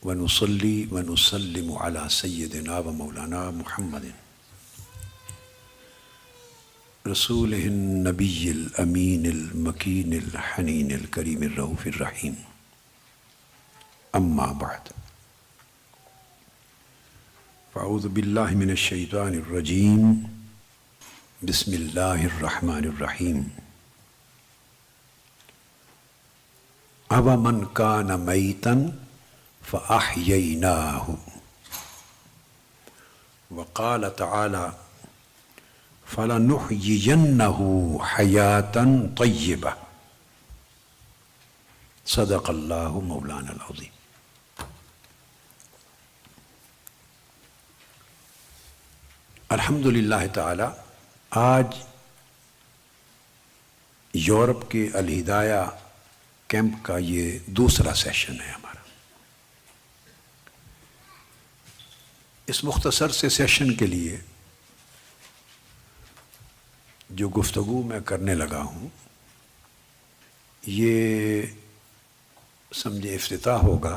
ونصلي ونسلم على سيدنا ومولانا محمد رسوله النبي الأمين المكين الحنين الكريم الرؤوف الرحيم أما بعد فأعوذ بالله من الشيطان الرجيم بسم الله الرحمن الرحيم أَوَمَنْ كَانَ مَيْتًا فَأَحْيَيْنَاهُ وقال تعالى فَلَنُحْيِيَنَّهُ حَيَاةً طَيِّبَةً صدق اللہ مولانا العظیم۔ الحمدللہ تعالی آج یورپ کے الہدایہ کیمپ کا یہ دوسرا سیشن ہے ہمارا۔ اس مختصر سے سیشن کے لیے جو گفتگو میں کرنے لگا ہوں یہ سمجھے افتتاح ہوگا،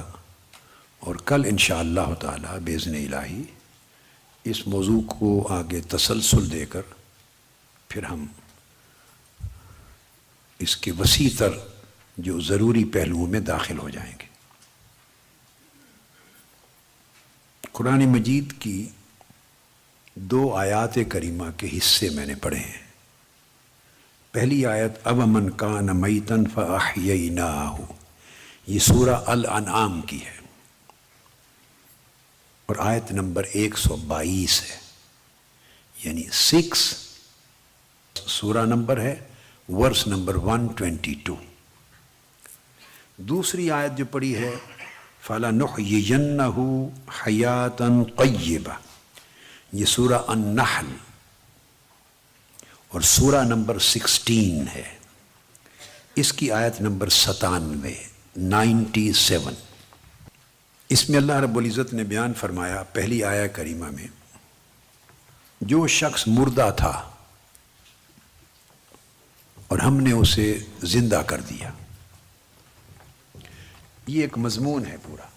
اور کل انشاءاللہ تعالی باذن الہی اس موضوع کو آگے تسلسل دے کر پھر ہم اس کے وسیع تر جو ضروری پہلوؤں میں داخل ہو جائیں گے۔ قرآن مجید کی 2 آیات کریمہ کے حصے میں نے پڑھے ہیں۔ پہلی آیت أَوَمَنْ كَانَ مَيْتًا فَأَحْيَيْنَاهُ، یہ سورہ الانعام کی ہے، اور آیت نمبر 122 ہے، یعنی 6 سورہ نمبر ہے، ورس نمبر 122۔ دوسری آیت جو پڑھی ہے فَلَنُحْيِيَنَّهُ حَيَاةً طَيِّبَةً، یہ سورہ النحل اور سورہ نمبر 16 ہے، اس کی آیت نمبر 97 اس میں اللہ رب العزت نے بیان فرمایا پہلی آیہ کریمہ میں، جو شخص مردہ تھا اور ہم نے اسے زندہ کر دیا۔ یہ ایک مضمون ہے پورا،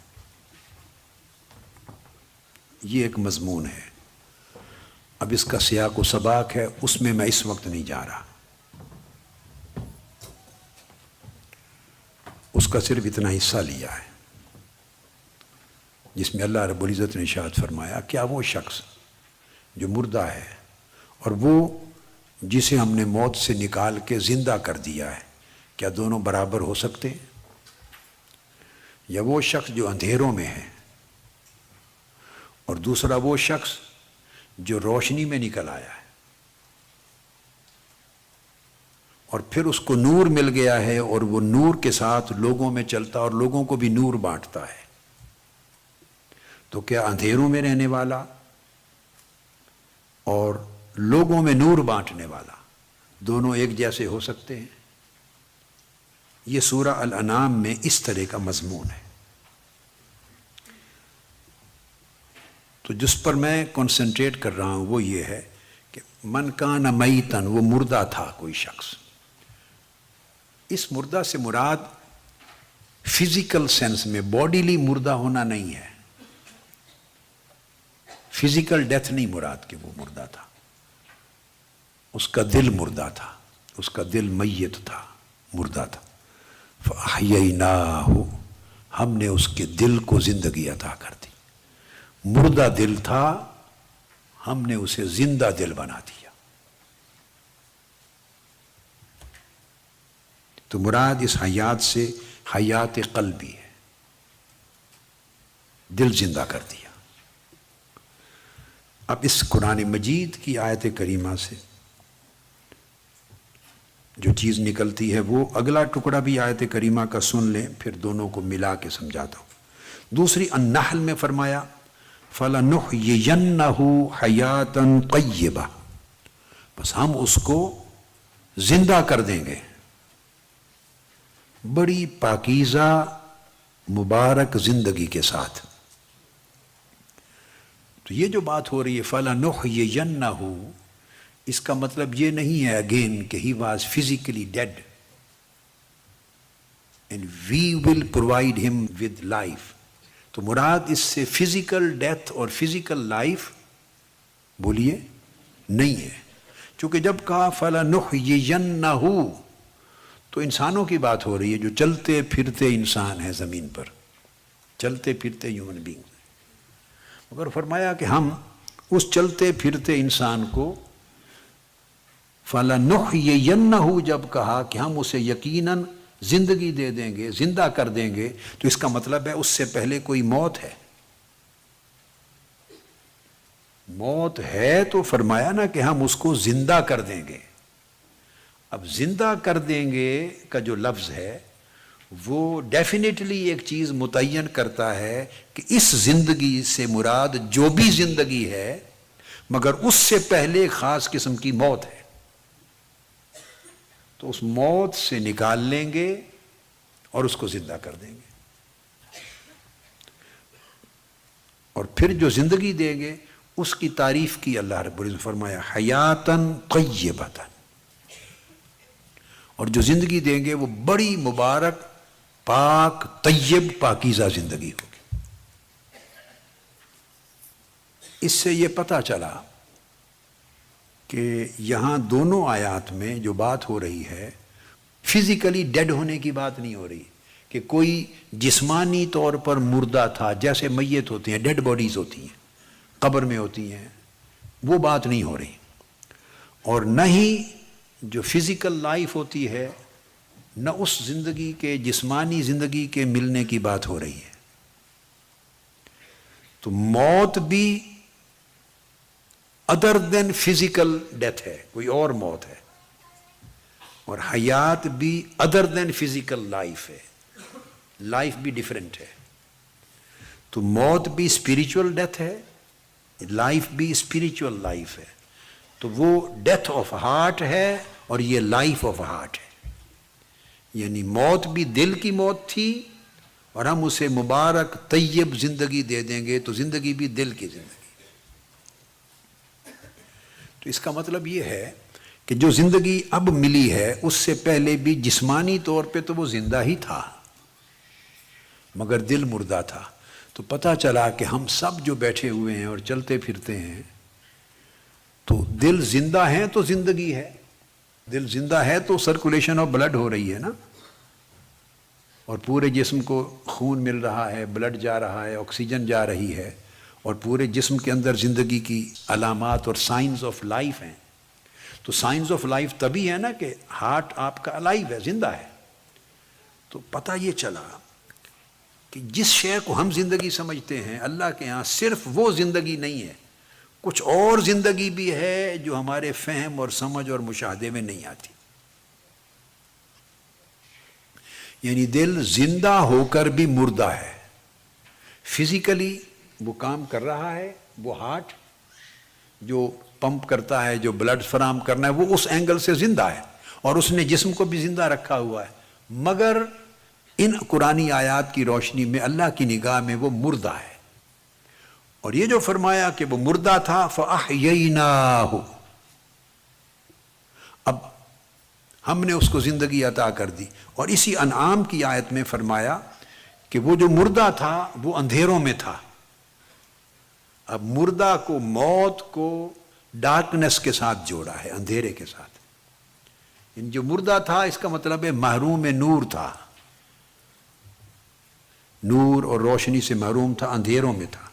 یہ ایک مضمون ہے۔ اب اس کا سیاق و سباق ہے، اس میں میں اس وقت نہیں جا رہا، اس کا صرف اتنا حصہ لیا ہے جس میں اللہ رب العزت نے ارشاد فرمایا کیا وہ شخص جو مردہ ہے اور وہ جسے ہم نے موت سے نکال کے زندہ کر دیا ہے، کیا دونوں برابر ہو سکتے ہیں؟ یا وہ شخص جو اندھیروں میں ہے اور دوسرا وہ شخص جو روشنی میں نکل آیا ہے اور پھر اس کو نور مل گیا ہے اور وہ نور کے ساتھ لوگوں میں چلتا اور لوگوں کو بھی نور بانٹتا ہے، تو کیا اندھیروں میں رہنے والا اور لوگوں میں نور بانٹنے والا دونوں ایک جیسے ہو سکتے ہیں؟ یہ سورہ الانعام میں اس طرح کا مضمون ہے۔ تو جس پر میں کنسنٹریٹ کر رہا ہوں وہ یہ ہے کہ من کان میتن، وہ مردہ تھا کوئی شخص۔ اس مردہ سے مراد فزیکل سینس میں باڈیلی مردہ ہونا نہیں ہے، فزیکل ڈیتھ نہیں مراد کہ وہ مردہ تھا، اس کا دل مردہ تھا، اس کا دل میت تھا، مردہ تھا۔ فَأَحْيَيْنَاهُ، ہم نے اس کے دل کو زندگی عطا کر دی۔ مردہ دل تھا، ہم نے اسے زندہ دل بنا دیا۔ تو مراد اس حیات سے حیات قلبی ہے، دل زندہ کر دیا۔ اب اس قرآن مجید کی آیت کریمہ سے جو چیز نکلتی ہے وہ اگلا ٹکڑا بھی آیت کریمہ کا سن لیں، پھر دونوں کو ملا کے سمجھاتا ہوں۔ دوسری النحل میں فرمایا فَلَنُحْيِيَنَّهُ حَيَاةً طَيِّبَةً، بس ہم اس کو زندہ کر دیں گے بڑی پاکیزہ مبارک زندگی کے ساتھ۔ تو یہ جو بات ہو رہی ہے فَلَنُحْيِيَنَّهُ، اس کا مطلب یہ نہیں ہے اگین کہ he was physically dead and we will provide him with life. تو مراد اس سے فزیکل ڈیتھ اور فزیکل لائف بولیے نہیں ہے، چونکہ جب کہا فَلَنُحْيِيَنَّهُ تو انسانوں کی بات ہو رہی ہے جو چلتے پھرتے انسان ہیں زمین پر، چلتے پھرتے ہیومن بینگ، مگر فرمایا کہ ہم اس چلتے پھرتے انسان کو فَلَنُحْيِيَنَّهُ جب کہا کہ ہم اسے یقیناً زندگی دے دیں گے، زندہ کر دیں گے، تو اس کا مطلب ہے اس سے پہلے کوئی موت ہے، موت ہے تو فرمایا نا کہ ہم اس کو زندہ کر دیں گے۔ اب زندہ کر دیں گے کا جو لفظ ہے وہ ڈیفینیٹلی ایک چیز متعین کرتا ہے کہ اس زندگی سے مراد جو بھی زندگی ہے مگر اس سے پہلے ایک خاص قسم کی موت ہے، تو اس موت سے نکال لیں گے اور اس کو زندہ کر دیں گے، اور پھر جو زندگی دیں گے اس کی تعریف کی اللہ رب العزت نے فرمایا حیاتاً طیبتاً، اور جو زندگی دیں گے وہ بڑی مبارک پاک طیب پاکیزہ زندگی ہوگی۔ اس سے یہ پتہ چلا کہ یہاں دونوں آیات میں جو بات ہو رہی ہے فزیکلی ڈیڈ ہونے کی بات نہیں ہو رہی کہ کوئی جسمانی طور پر مردہ تھا، جیسے میت ہوتی ہیں، ڈیڈ باڈیز ہوتی ہیں، قبر میں ہوتی ہیں، وہ بات نہیں ہو رہی، اور نہ ہی جو فزیکل لائف ہوتی ہے نہ اس زندگی کے جسمانی زندگی کے ملنے کی بات ہو رہی ہے۔ تو موت بھی ادر دین فزیکل ڈیتھ ہے، کوئی اور موت ہے، اور حیات بھی ادر دین فزیکل لائف ہے، لائف بھی ڈیفرنٹ ہے۔ تو موت بھی اسپریچول ڈیتھ ہے، لائف بھی اسپریچول لائف ہے، تو وہ ڈیتھ آف ہارٹ ہے اور یہ لائف آف ہارٹ ہے، یعنی موت بھی دل کی موت تھی اور ہم اسے مبارک طیب زندگی دے دیں گے، تو زندگی بھی دل کی زندگی۔ تو اس کا مطلب یہ ہے کہ جو زندگی اب ملی ہے اس سے پہلے بھی جسمانی طور پہ تو وہ زندہ ہی تھا مگر دل مردہ تھا۔ تو پتہ چلا کہ ہم سب جو بیٹھے ہوئے ہیں اور چلتے پھرتے ہیں تو دل زندہ ہیں تو زندگی ہے، دل زندہ ہے تو سرکولیشن آف بلڈ ہو رہی ہے نا، اور پورے جسم کو خون مل رہا ہے، بلڈ جا رہا ہے، آکسیجن جا رہی ہے، اور پورے جسم کے اندر زندگی کی علامات اور سائنز آف لائف ہیں۔ تو سائنز آف لائف تبھی ہے نا کہ ہارٹ آپ کا الائیو ہے، زندہ ہے۔ تو پتہ یہ چلا کہ جس شے کو ہم زندگی سمجھتے ہیں اللہ کے ہاں صرف وہ زندگی نہیں ہے، کچھ اور زندگی بھی ہے جو ہمارے فہم اور سمجھ اور مشاہدے میں نہیں آتی۔ یعنی دل زندہ ہو کر بھی مردہ ہے، فزیکلی وہ کام کر رہا ہے، وہ ہارٹ جو پمپ کرتا ہے، جو بلڈ فراہم کرنا ہے، وہ اس اینگل سے زندہ ہے، اور اس نے جسم کو بھی زندہ رکھا ہوا ہے، مگر ان قرآنی آیات کی روشنی میں اللہ کی نگاہ میں وہ مردہ ہے۔ اور یہ جو فرمایا کہ وہ مردہ تھا فَأَحْيَيْنَاهُ، اب ہم نے اس کو زندگی عطا کر دی۔ اور اسی انعام کی آیت میں فرمایا کہ وہ جو مردہ تھا وہ اندھیروں میں تھا، اب مردہ کو، موت کو ڈارکنس کے ساتھ جوڑا ہے، اندھیرے کے ساتھ۔ یعنی جو مردہ تھا اس کا مطلب ہے محروم نور تھا، نور اور روشنی سے محروم تھا، اندھیروں میں تھا،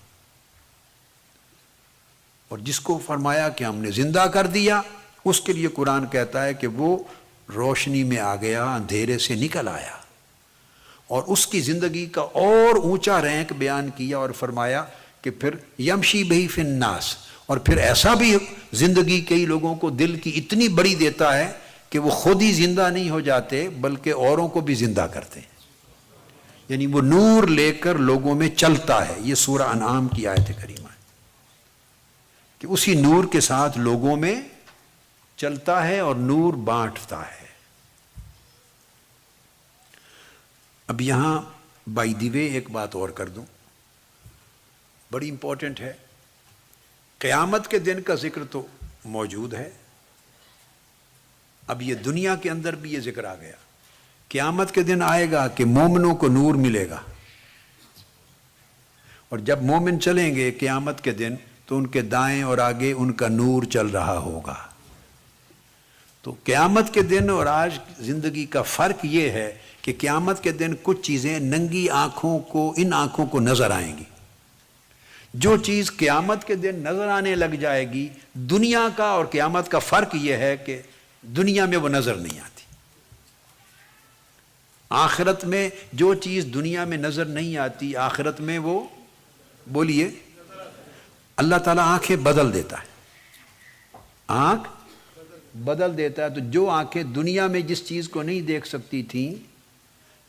اور جس کو فرمایا کہ ہم نے زندہ کر دیا اس کے لیے قرآن کہتا ہے کہ وہ روشنی میں آ گیا، اندھیرے سے نکل آیا، اور اس کی زندگی کا اور اونچا رینک بیان کیا اور فرمایا کہ پھر یمشی بہی فی الناس، اور پھر ایسا بھی زندگی کئی لوگوں کو دل کی اتنی بڑی دیتا ہے کہ وہ خود ہی زندہ نہیں ہو جاتے بلکہ اوروں کو بھی زندہ کرتے ہیں، یعنی وہ نور لے کر لوگوں میں چلتا ہے۔ یہ سورہ انعام کی آیت کریمہ ہے کہ اسی نور کے ساتھ لوگوں میں چلتا ہے اور نور بانٹتا ہے۔ اب یہاں بائی دی وے ایک بات اور کر دوں، بڑی امپورٹنٹ ہے۔ قیامت کے دن کا ذکر تو موجود ہے، اب یہ دنیا کے اندر بھی یہ ذکر آ گیا۔ قیامت کے دن آئے گا کہ مومنوں کو نور ملے گا، اور جب مومن چلیں گے قیامت کے دن تو ان کے دائیں اور آگے ان کا نور چل رہا ہوگا. تو قیامت کے دن اور آج زندگی کا فرق یہ ہے کہ قیامت کے دن کچھ چیزیں ننگی آنکھوں کو، ان آنکھوں کو نظر آئیں گی. جو چیز قیامت کے دن نظر آنے لگ جائے گی، دنیا کا اور قیامت کا فرق یہ ہے کہ دنیا میں وہ نظر نہیں آتی. آخرت میں جو چیز دنیا میں نظر نہیں آتی، آخرت میں وہ، بولیے، اللہ تعالیٰ آنکھیں بدل دیتا ہے. آنکھ بدل دیتا ہے. تو جو آنکھیں دنیا میں جس چیز کو نہیں دیکھ سکتی تھیں،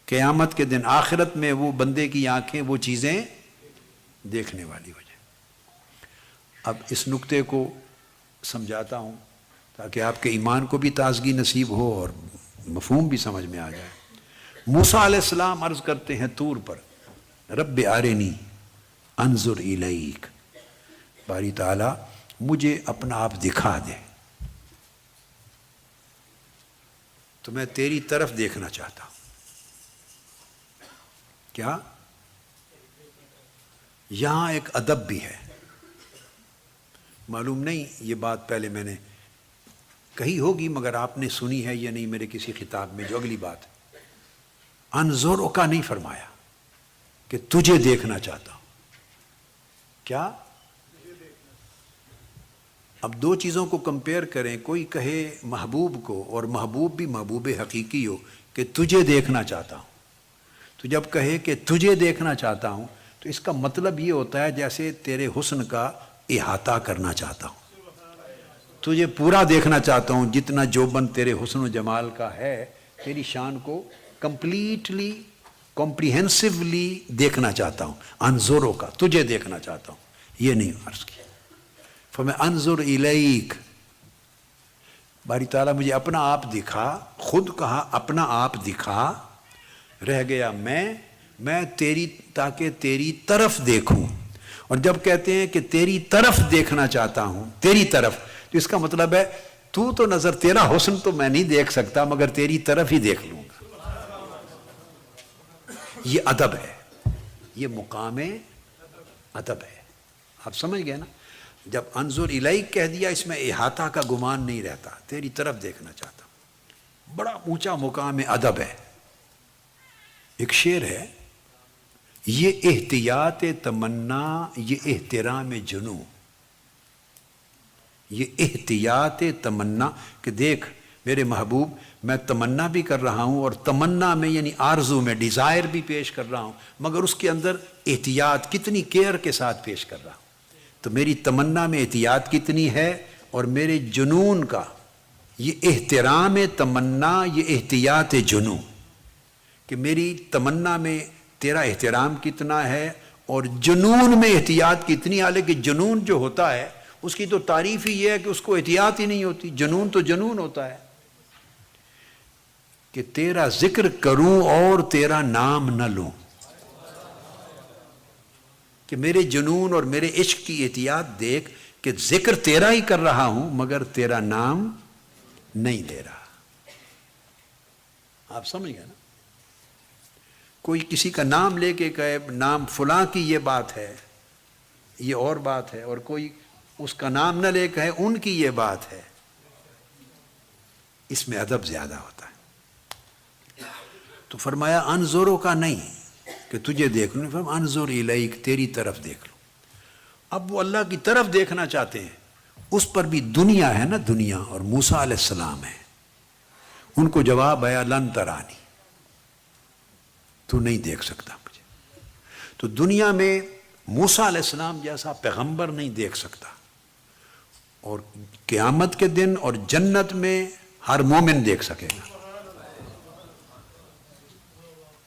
قیامت کے دن آخرت میں وہ بندے کی آنکھیں وہ چیزیں دیکھنے والی ہو جائیں. اب اس نقطے کو سمجھاتا ہوں تاکہ آپ کے ایمان کو بھی تازگی نصیب ہو اور مفہوم بھی سمجھ میں آ جائے. موسیٰ علیہ السلام عرض کرتے ہیں طور پر، رب ارنی انظر الیک، باری تعالیٰ مجھے اپنا آپ دکھا دے، تو میں تیری طرف دیکھنا چاہتا ہوں. کیا؟ یہاں ایک ادب بھی ہے. معلوم نہیں یہ بات پہلے میں نے کہی ہوگی مگر آپ نے سنی ہے یا نہیں میرے کسی خطاب میں. جو اگلی بات انظر کا نہیں فرمایا کہ تجھے دیکھنا چاہتا ہوں. کیا؟ اب دو چیزوں کو کمپیئر کریں. کوئی کہے محبوب کو اور محبوب بھی محبوب حقیقی ہو کہ تجھے دیکھنا چاہتا ہوں، تو جب کہے کہ تجھے دیکھنا چاہتا ہوں تو اس کا مطلب یہ ہوتا ہے جیسے تیرے حسن کا احاطہ کرنا چاہتا ہوں، تجھے پورا دیکھنا چاہتا ہوں، جتنا جوبن تیرے حسن و جمال کا ہے، تیری شان کو کمپلیٹلی کمپریہنسولی دیکھنا چاہتا ہوں. انظروں کا تجھے دیکھنا چاہتا ہوں، یہ نہیں عرض کیا. فَمَا انظر الیک، باری تعالیٰ مجھے اپنا آپ دکھا. خود کہا اپنا آپ دکھا، رہ گیا میں تیری، تاکہ تیری طرف دیکھوں. اور جب کہتے ہیں کہ تیری طرف دیکھنا چاہتا ہوں، تیری طرف، تو اس کا مطلب ہے تو نظر، تیرا حسن تو میں نہیں دیکھ سکتا مگر تیری طرف ہی دیکھ لوں گا. یہ ادب ہے، یہ مقام ادب ہے. آپ سمجھ گئے نا؟ جب انظر الیک کہہ دیا اس میں احاطہ کا گمان نہیں رہتا، تیری طرف دیکھنا چاہتا ہوں. بڑا اونچا مقام ادب ہے. ایک شعر ہے، یہ احتیاط تمنا یہ احترام جنوں. یہ احتیاط تمنا کہ دیکھ میرے محبوب، میں تمنا بھی کر رہا ہوں، اور تمنا میں یعنی آرزو میں، ڈیزائر بھی پیش کر رہا ہوں، مگر اس کے اندر احتیاط کتنی کیئر کے ساتھ پیش کر رہا ہوں. تو میری تمنا میں احتیاط کتنی ہے، اور میرے جنون کا یہ احترام تمنا یہ احتیاط جنوں، کہ میری تمنا میں تیرا احترام کتنا ہے اور جنون میں احتیاط کتنی. حالانکہ جنون جو ہوتا ہے اس کی تو تعریف ہی یہ ہے کہ اس کو احتیاط ہی نہیں ہوتی. جنون تو جنون ہوتا ہے کہ تیرا ذکر کروں اور تیرا نام نہ لوں، کہ میرے جنون اور میرے عشق کی احتیاط دیکھ کہ ذکر تیرا ہی کر رہا ہوں مگر تیرا نام نہیں لے رہا. آپ سمجھ گئے نا؟ کوئی کسی کا نام لے کے کہے نام فلاں کی یہ بات ہے، یہ اور بات ہے، اور کوئی اس کا نام نہ لے کہے ان کی یہ بات ہے، اس میں ادب زیادہ ہوتا ہے. تو فرمایا انظروں کا نہیں کہ تجھے دیکھ لوں، فرمایا انظر الیک، تیری طرف دیکھ لوں. اب وہ اللہ کی طرف دیکھنا چاہتے ہیں. اس پر بھی دنیا ہے نا، دنیا، اور موسیٰ علیہ السلام ہے. ان کو جواب آیا لن ترانی، تو نہیں دیکھ سکتا مجھے. تو دنیا میں موسیٰ علیہ السلام جیسا پیغمبر نہیں دیکھ سکتا، اور قیامت کے دن اور جنت میں ہر مومن دیکھ سکے گا.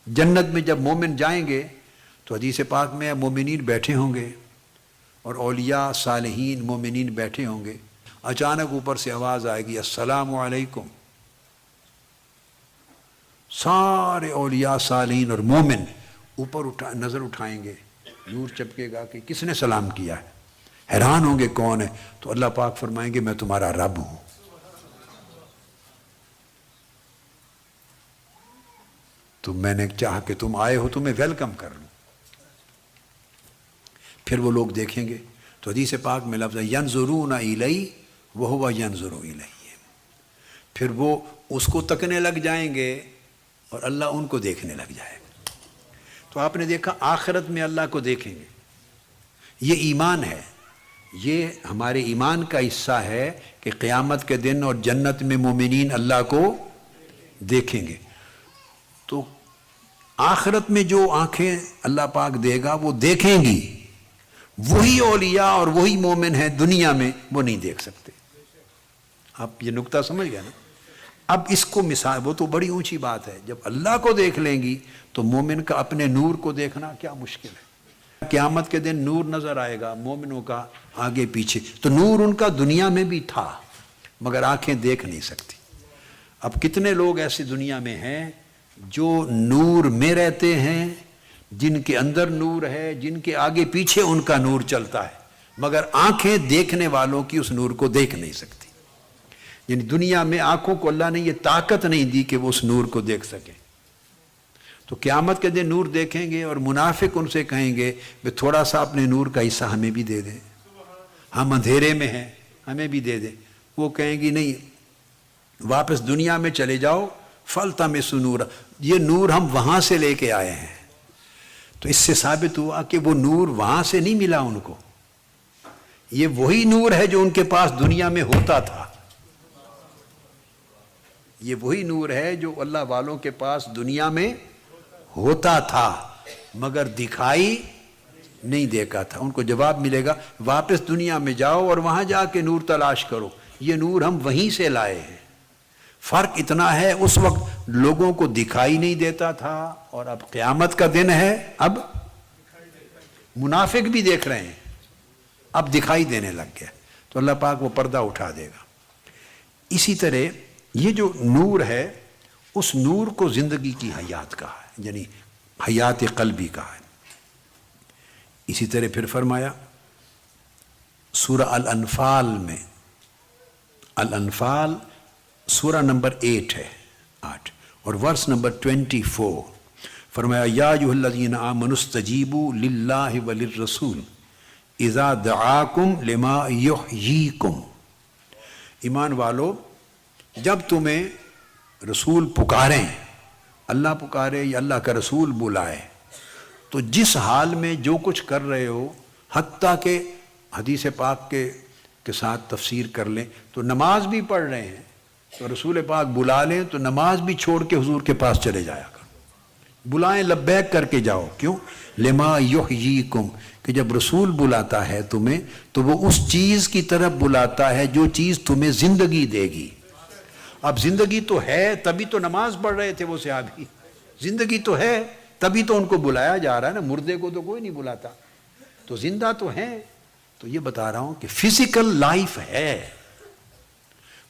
جنت میں جب مومن جائیں گے تو حدیث پاک میں مومنین بیٹھے ہوں گے اور اولیاء صالحین مومنین بیٹھے ہوں گے. اچانک اوپر سے آواز آئے گی السلام علیکم. سارے اولیاء صالحین اور مومن اوپر نظر اٹھائیں گے، نور چپکے گا کہ کس نے سلام کیا ہے. حیران ہوں گے کون ہے. تو اللہ پاک فرمائیں گے میں تمہارا رب ہوں. تو میں نے چاہا کہ تم آئے ہو تو میں ویلکم کر لوں. پھر وہ لوگ دیکھیں گے. تو حدیث پاک میں لفظ ہے ینظرون الیہ وہو ینظر الیہ. پھر وہ اس کو تکنے لگ جائیں گے اور اللہ ان کو دیکھنے لگ جائے گا. تو آپ نے دیکھا آخرت میں اللہ کو دیکھیں گے. یہ ایمان ہے، یہ ہمارے ایمان کا حصہ ہے کہ قیامت کے دن اور جنت میں مومنین اللہ کو دیکھیں گے. تو آخرت میں جو آنکھیں اللہ پاک دے گا وہ دیکھیں گی. وہی اولیاء اور وہی مومن ہیں دنیا میں وہ نہیں دیکھ سکتے. آپ یہ نکتہ سمجھ گئے نا. اب اس کو مثال، وہ تو بڑی اونچی بات ہے، جب اللہ کو دیکھ لیں گی تو مومن کا اپنے نور کو دیکھنا کیا مشکل ہے. قیامت کے دن نور نظر آئے گا مومنوں کا آگے پیچھے. تو نور ان کا دنیا میں بھی تھا مگر آنکھیں دیکھ نہیں سکتی. اب کتنے لوگ ایسے دنیا میں ہیں جو نور میں رہتے ہیں، جن کے اندر نور ہے، جن کے آگے پیچھے ان کا نور چلتا ہے، مگر آنکھیں دیکھنے والوں کی اس نور کو دیکھ نہیں سکتی. یعنی دنیا میں آنکھوں کو اللہ نے یہ طاقت نہیں دی کہ وہ اس نور کو دیکھ سکیں. تو قیامت کے دن نور دیکھیں گے اور منافق ان سے کہیں گے کہ تھوڑا سا اپنے نور کا حصہ ہمیں بھی دے دیں، ہم اندھیرے میں ہیں ہمیں بھی دے دیں. وہ کہیں گی نہیں، واپس دنیا میں چلے جاؤ. فَالْتَمِسُوا نُورًا، یہ نور ہم وہاں سے لے کے آئے ہیں. تو اس سے ثابت ہوا کہ وہ نور وہاں سے نہیں ملا ان کو، یہ وہی نور ہے جو ان کے پاس دنیا میں ہوتا تھا. یہ وہی نور ہے جو اللہ والوں کے پاس دنیا میں ہوتا تھا مگر دکھائی نہیں دیکھا تھا. ان کو جواب ملے گا واپس دنیا میں جاؤ اور وہاں جا کے نور تلاش کرو، یہ نور ہم وہیں سے لائے ہیں. فرق اتنا ہے، اس وقت لوگوں کو دکھائی نہیں دیتا تھا اور اب قیامت کا دن ہے، اب منافق بھی دیکھ رہے ہیں، اب دکھائی دینے لگ گیا. تو اللہ پاک وہ پردہ اٹھا دے گا. اسی طرح یہ جو نور ہے اس نور کو زندگی کی حیات کہا ہے، یعنی حیات قلبی کہا ہے. اسی طرح پھر فرمایا سورہ الانفال میں، الانفال سورہ نمبر 8 ہے، 8 اور ورس نمبر 24. فرمایا یا ایھا الذین آمنوا استجیبوا للہ وللرسول اذا دعاکم لما یحییکم. ایمان والو، جب تمہیں رسول پکاریں، اللہ پکارے یا اللہ کا رسول بلائے، تو جس حال میں جو کچھ کر رہے ہو، حتیٰ کہ حدیث پاک کے ساتھ تفسیر کر لیں تو نماز بھی پڑھ رہے ہیں تو رسول پاک بلا لیں تو نماز بھی چھوڑ کے حضور کے پاس چلے جایا کرو. بلائیں لبیک کر کے جاؤ. کیوں؟ لما یحییکم، کہ جب رسول بلاتا ہے تمہیں تو وہ اس چیز کی طرف بلاتا ہے جو چیز تمہیں زندگی دے گی. اب زندگی تو ہے تبھی تو نماز پڑھ رہے تھے وہ صحابی، زندگی تو ہے تبھی تو ان کو بلایا جا رہا ہے نا. مردے کو تو کوئی نہیں بلاتا، تو زندہ تو ہیں. تو یہ بتا رہا ہوں کہ فزیکل لائف ہے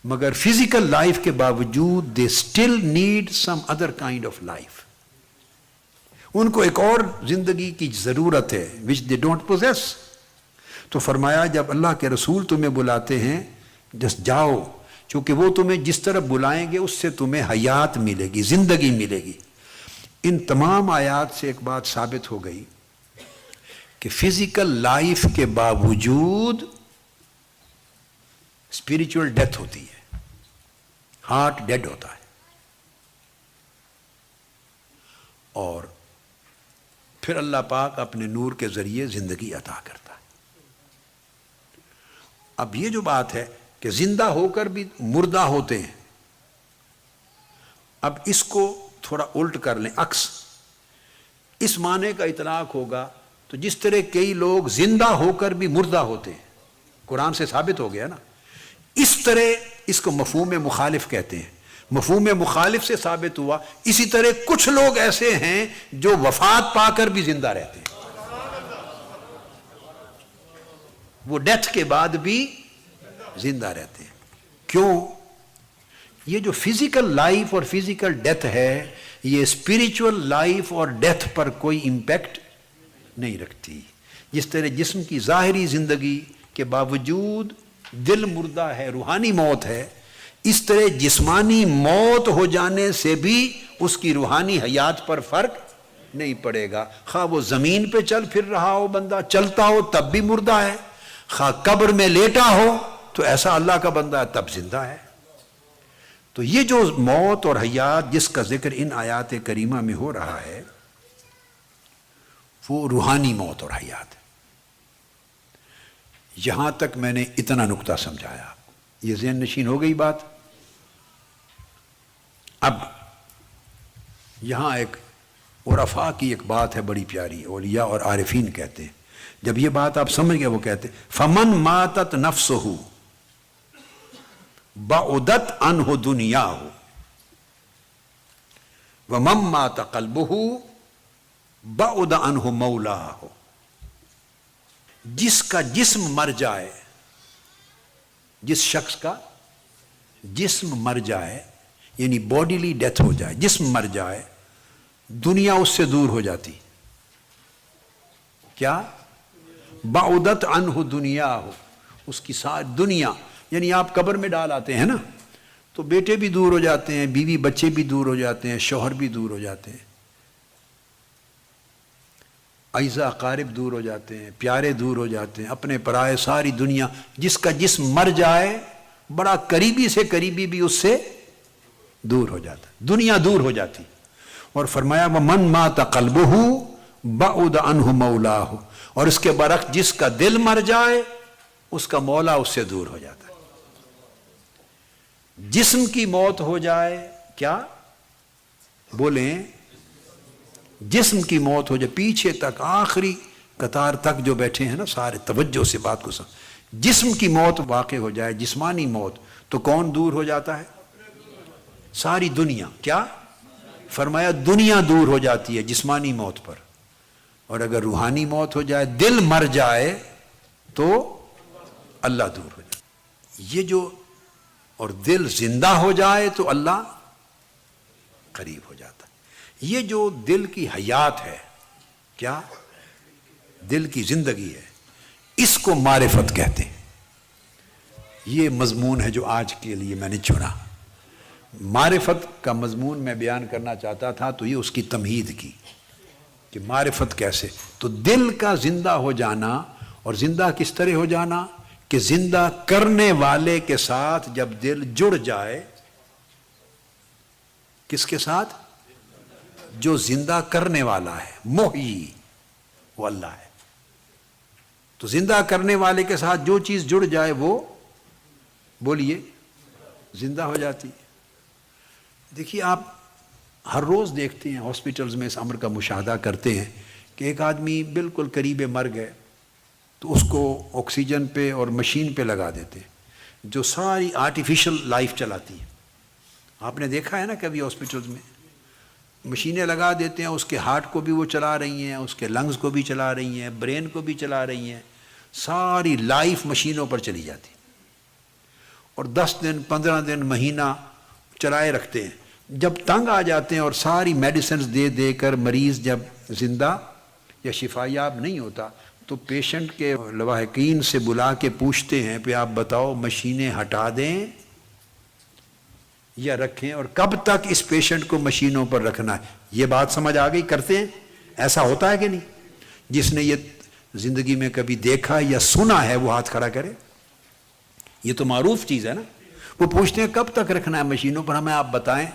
مگر فزیکل لائف کے باوجود they still need some other kind of life. ان کو ایک اور زندگی کی ضرورت ہے which they don't possess. تو فرمایا جب اللہ کے رسول تمہیں بلاتے ہیں جس جاؤ، چونکہ وہ تمہیں جس طرح بلائیں گے اس سے تمہیں حیات ملے گی، زندگی ملے گی. ان تمام آیات سے ایک بات ثابت ہو گئی کہ فزیکل لائف کے باوجود اسپریچول ڈیتھ ہوتی ہے، ہارٹ ڈیڈ ہوتا ہے. اور پھر اللہ پاک اپنے نور کے ذریعے زندگی عطا کرتا ہے. اب یہ جو بات ہے کہ زندہ ہو کر بھی مردہ ہوتے ہیں، اب اس کو تھوڑا الٹ کر لیں، عکس اس معنی کا اطلاق ہوگا تو جس طرح کئی لوگ زندہ ہو کر بھی مردہ ہوتے ہیں، قرآن سے ثابت ہو گیا نا، اس طرح اس کو مفہوم مخالف کہتے ہیں. مفہوم مخالف سے ثابت ہوا. اسی طرح کچھ لوگ ایسے ہیں جو وفات پا کر بھی زندہ رہتے ہیں، وہ ڈیتھ کے بعد بھی زندہ رہتے ہیں. کیوں؟ یہ جو فزیکل لائف اور فزیکل ڈیتھ ہے یہ اسپریچول لائف اور ڈیتھ پر کوئی امپیکٹ نہیں رکھتی. جس طرح جسم کی ظاہری زندگی کے باوجود دل مردہ ہے، روحانی موت ہے، اس طرح جسمانی موت ہو جانے سے بھی اس کی روحانی حیات پر فرق نہیں پڑے گا. خواہ وہ زمین پہ چل پھر رہا ہو بندہ، چلتا ہو تب بھی مردہ ہے، خواہ قبر میں لیٹا ہو تو ایسا اللہ کا بندہ ہے تب زندہ ہے. تو یہ جو موت اور حیات جس کا ذکر ان آیات کریمہ میں ہو رہا ہے وہ روحانی موت اور حیات ہے. یہاں تک میں نے اتنا نقطہ سمجھایا، یہ ذہن نشین ہو گئی بات. اب یہاں ایک عرفاء کی ایک بات ہے بڑی پیاری، اولیاء اور عارفین کہتے ہیں، جب یہ بات آپ سمجھ گئے وہ کہتے ہیں فمن ماتت نفسہ بعدت عنہ دنیاہ ومن مات قلبہ بعد عنہ مولاہ. جس کا جسم مر جائے، جس شخص کا جسم مر جائے یعنی باڈیلی ڈیتھ ہو جائے، جسم مر جائے، دنیا اس سے دور ہو جاتی. کیا؟ بعدت عنہ دنیا ہو، اس کی ساری دنیا، یعنی آپ قبر میں ڈال آتے ہیں نا تو بیٹے بھی دور ہو جاتے ہیں، بیوی بچے بھی دور ہو جاتے ہیں، شوہر بھی دور ہو جاتے ہیں، اعزا اقارب دور ہو جاتے ہیں، پیارے دور ہو جاتے ہیں، اپنے پرائے، ساری دنیا. جس کا جسم مر جائے بڑا قریبی سے قریبی بھی اس سے دور ہو جاتا، دنیا دور ہو جاتی. اور فرمایا وَمَن مَاتَ قَلْبُهُ بَعُدَ عَنْهُ مَوْلَاهُ، اور اس کے برعکس جس کا دل مر جائے اس کا مولا اس سے دور ہو جاتا ہے. جسم کی موت ہو جائے، کیا بولیں؟ جسم کی موت ہو جائے، پیچھے تک آخری قطار تک جو بیٹھے ہیں نا سارے توجہ سے بات کو سمجھ، جسم کی موت واقع ہو جائے، جسمانی موت، تو کون دور ہو جاتا ہے؟ ساری دنیا. کیا فرمایا؟ دنیا دور ہو جاتی ہے جسمانی موت پر. اور اگر روحانی موت ہو جائے، دل مر جائے تو اللہ دور ہو جائے. یہ جو اور دل زندہ ہو جائے تو اللہ قریب ہو جاتا ہے. یہ جو دل کی حیات ہے، کیا دل کی زندگی ہے، اس کو معرفت کہتے ہیں. یہ مضمون ہے جو آج کے لیے میں نے چنا. معرفت کا مضمون میں بیان کرنا چاہتا تھا تو یہ اس کی تمہید کی کہ معرفت کیسے. تو دل کا زندہ ہو جانا، اور زندہ کس طرح ہو جانا کہ زندہ کرنے والے کے ساتھ جب دل جڑ جائے. کس کے ساتھ؟ جو زندہ کرنے والا ہے، محیی، وہ اللہ ہے. تو زندہ کرنے والے کے ساتھ جو چیز جڑ جائے وہ بولیے زندہ ہو جاتی. دیکھیے آپ ہر روز دیکھتے ہیں ہاسپٹلز میں اس امر کا مشاہدہ کرتے ہیں کہ ایک آدمی بالکل قریب مرگ ہے تو اس کو آکسیجن پہ اور مشین پہ لگا دیتے ہیں جو ساری آرٹیفیشل لائف چلاتی ہے. آپ نے دیکھا ہے نا کبھی ہاسپٹلز میں مشینیں لگا دیتے ہیں، اس کے ہارٹ کو بھی وہ چلا رہی ہیں، اس کے لنگز کو بھی چلا رہی ہیں، برین کو بھی چلا رہی ہیں، ساری لائف مشینوں پر چلی جاتی. اور 10 دن 15 دن مہینہ چلائے رکھتے ہیں. جب تنگ آ جاتے ہیں اور ساری میڈیسنز دے دے کر مریض جب زندہ یا شفا یاب نہیں ہوتا تو پیشنٹ کے لواحقین سے بلا کے پوچھتے ہیں کہ آپ بتاؤ مشینیں ہٹا دیں یا رکھیں، اور کب تک اس پیشنٹ کو مشینوں پر رکھنا ہے. یہ بات سمجھ آ گئی؟ کرتے ہیں. ایسا ہوتا ہے کہ نہیں؟ جس نے یہ زندگی میں کبھی دیکھا یا سنا ہے وہ ہاتھ کھڑا کرے. یہ تو معروف چیز ہے نا. وہ پوچھتے ہیں کب تک رکھنا ہے مشینوں پر، ہمیں آپ بتائیں.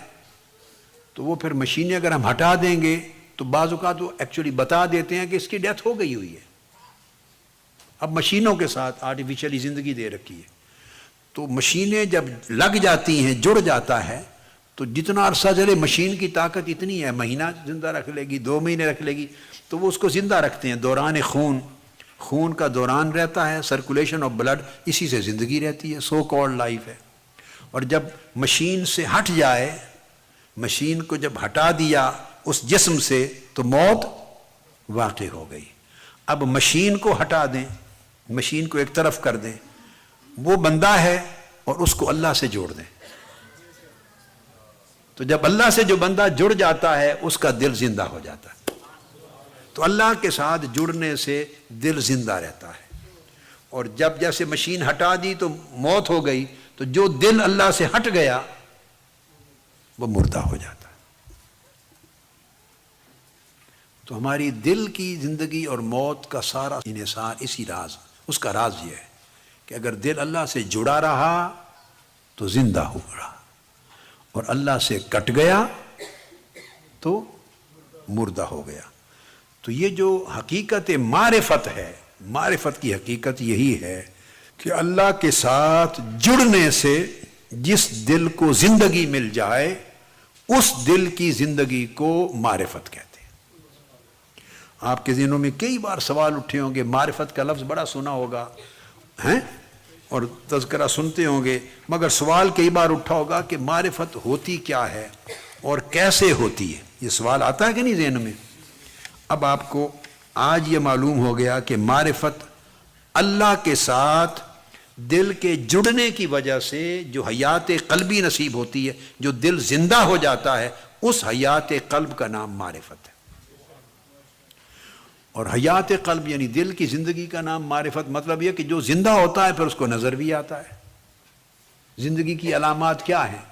تو وہ پھر مشینیں اگر ہم ہٹا دیں گے تو بعض اوقات وہ ایکچولی بتا دیتے ہیں کہ اس کی ڈیتھ ہو گئی ہوئی ہے، اب مشینوں کے ساتھ آرٹیفیشلی زندگی دے رکھی ہے. تو مشینیں جب لگ جاتی ہیں، جڑ جاتا ہے، تو جتنا عرصہ چلے مشین کی طاقت اتنی ہے، مہینہ زندہ رکھ لے گی، 2 مہینے رکھ لے گی، تو وہ اس کو زندہ رکھتے ہیں. دوران خون کا دوران رہتا ہے، سرکولیشن آف بلڈ، اسی سے زندگی رہتی ہے، سو کالڈ لائف ہے. اور جب مشین سے ہٹ جائے، مشین کو جب ہٹا دیا اس جسم سے تو موت واقع ہو گئی. اب مشین کو ہٹا دیں، مشین کو ایک طرف کر دیں، وہ بندہ ہے اور اس کو اللہ سے جوڑ دیں. تو جب اللہ سے جو بندہ جڑ جاتا ہے اس کا دل زندہ ہو جاتا ہے. تو اللہ کے ساتھ جڑنے سے دل زندہ رہتا ہے. اور جب جیسے مشین ہٹا دی تو موت ہو گئی، تو جو دل اللہ سے ہٹ گیا وہ مردہ ہو جاتا ہے. تو ہماری دل کی زندگی اور موت کا سارا انحصار اسی راز، اس کا راز یہ ہے کہ اگر دل اللہ سے جڑا رہا تو زندہ ہو رہا، اور اللہ سے کٹ گیا تو مردہ ہو گیا۔ تو یہ جو حقیقت معرفت ہے، معرفت کی حقیقت یہی ہے کہ اللہ کے ساتھ جڑنے سے جس دل کو زندگی مل جائے اس دل کی زندگی کو معرفت کہتے ہیں۔ آپ کے ذہنوں میں کئی بار سوال اٹھے ہوں گے، معرفت کا لفظ بڑا سنا ہوگا ہیں اور تذکرہ سنتے ہوں گے، مگر سوال کئی بار اٹھا ہوگا کہ معرفت ہوتی کیا ہے اور کیسے ہوتی ہے؟ یہ سوال آتا ہے کہ نہیں ذہن میں؟ اب آپ کو آج یہ معلوم ہو گیا کہ معرفت اللہ کے ساتھ دل کے جڑنے کی وجہ سے جو حیات قلبی نصیب ہوتی ہے، جو دل زندہ ہو جاتا ہے، اس حیات قلب کا نام معرفت ہے۔ اور حیات قلب یعنی دل کی زندگی کا نام معرفت، مطلب یہ کہ جو زندہ ہوتا ہے پھر اس کو نظر بھی آتا ہے۔ زندگی کی علامات کیا ہیں؟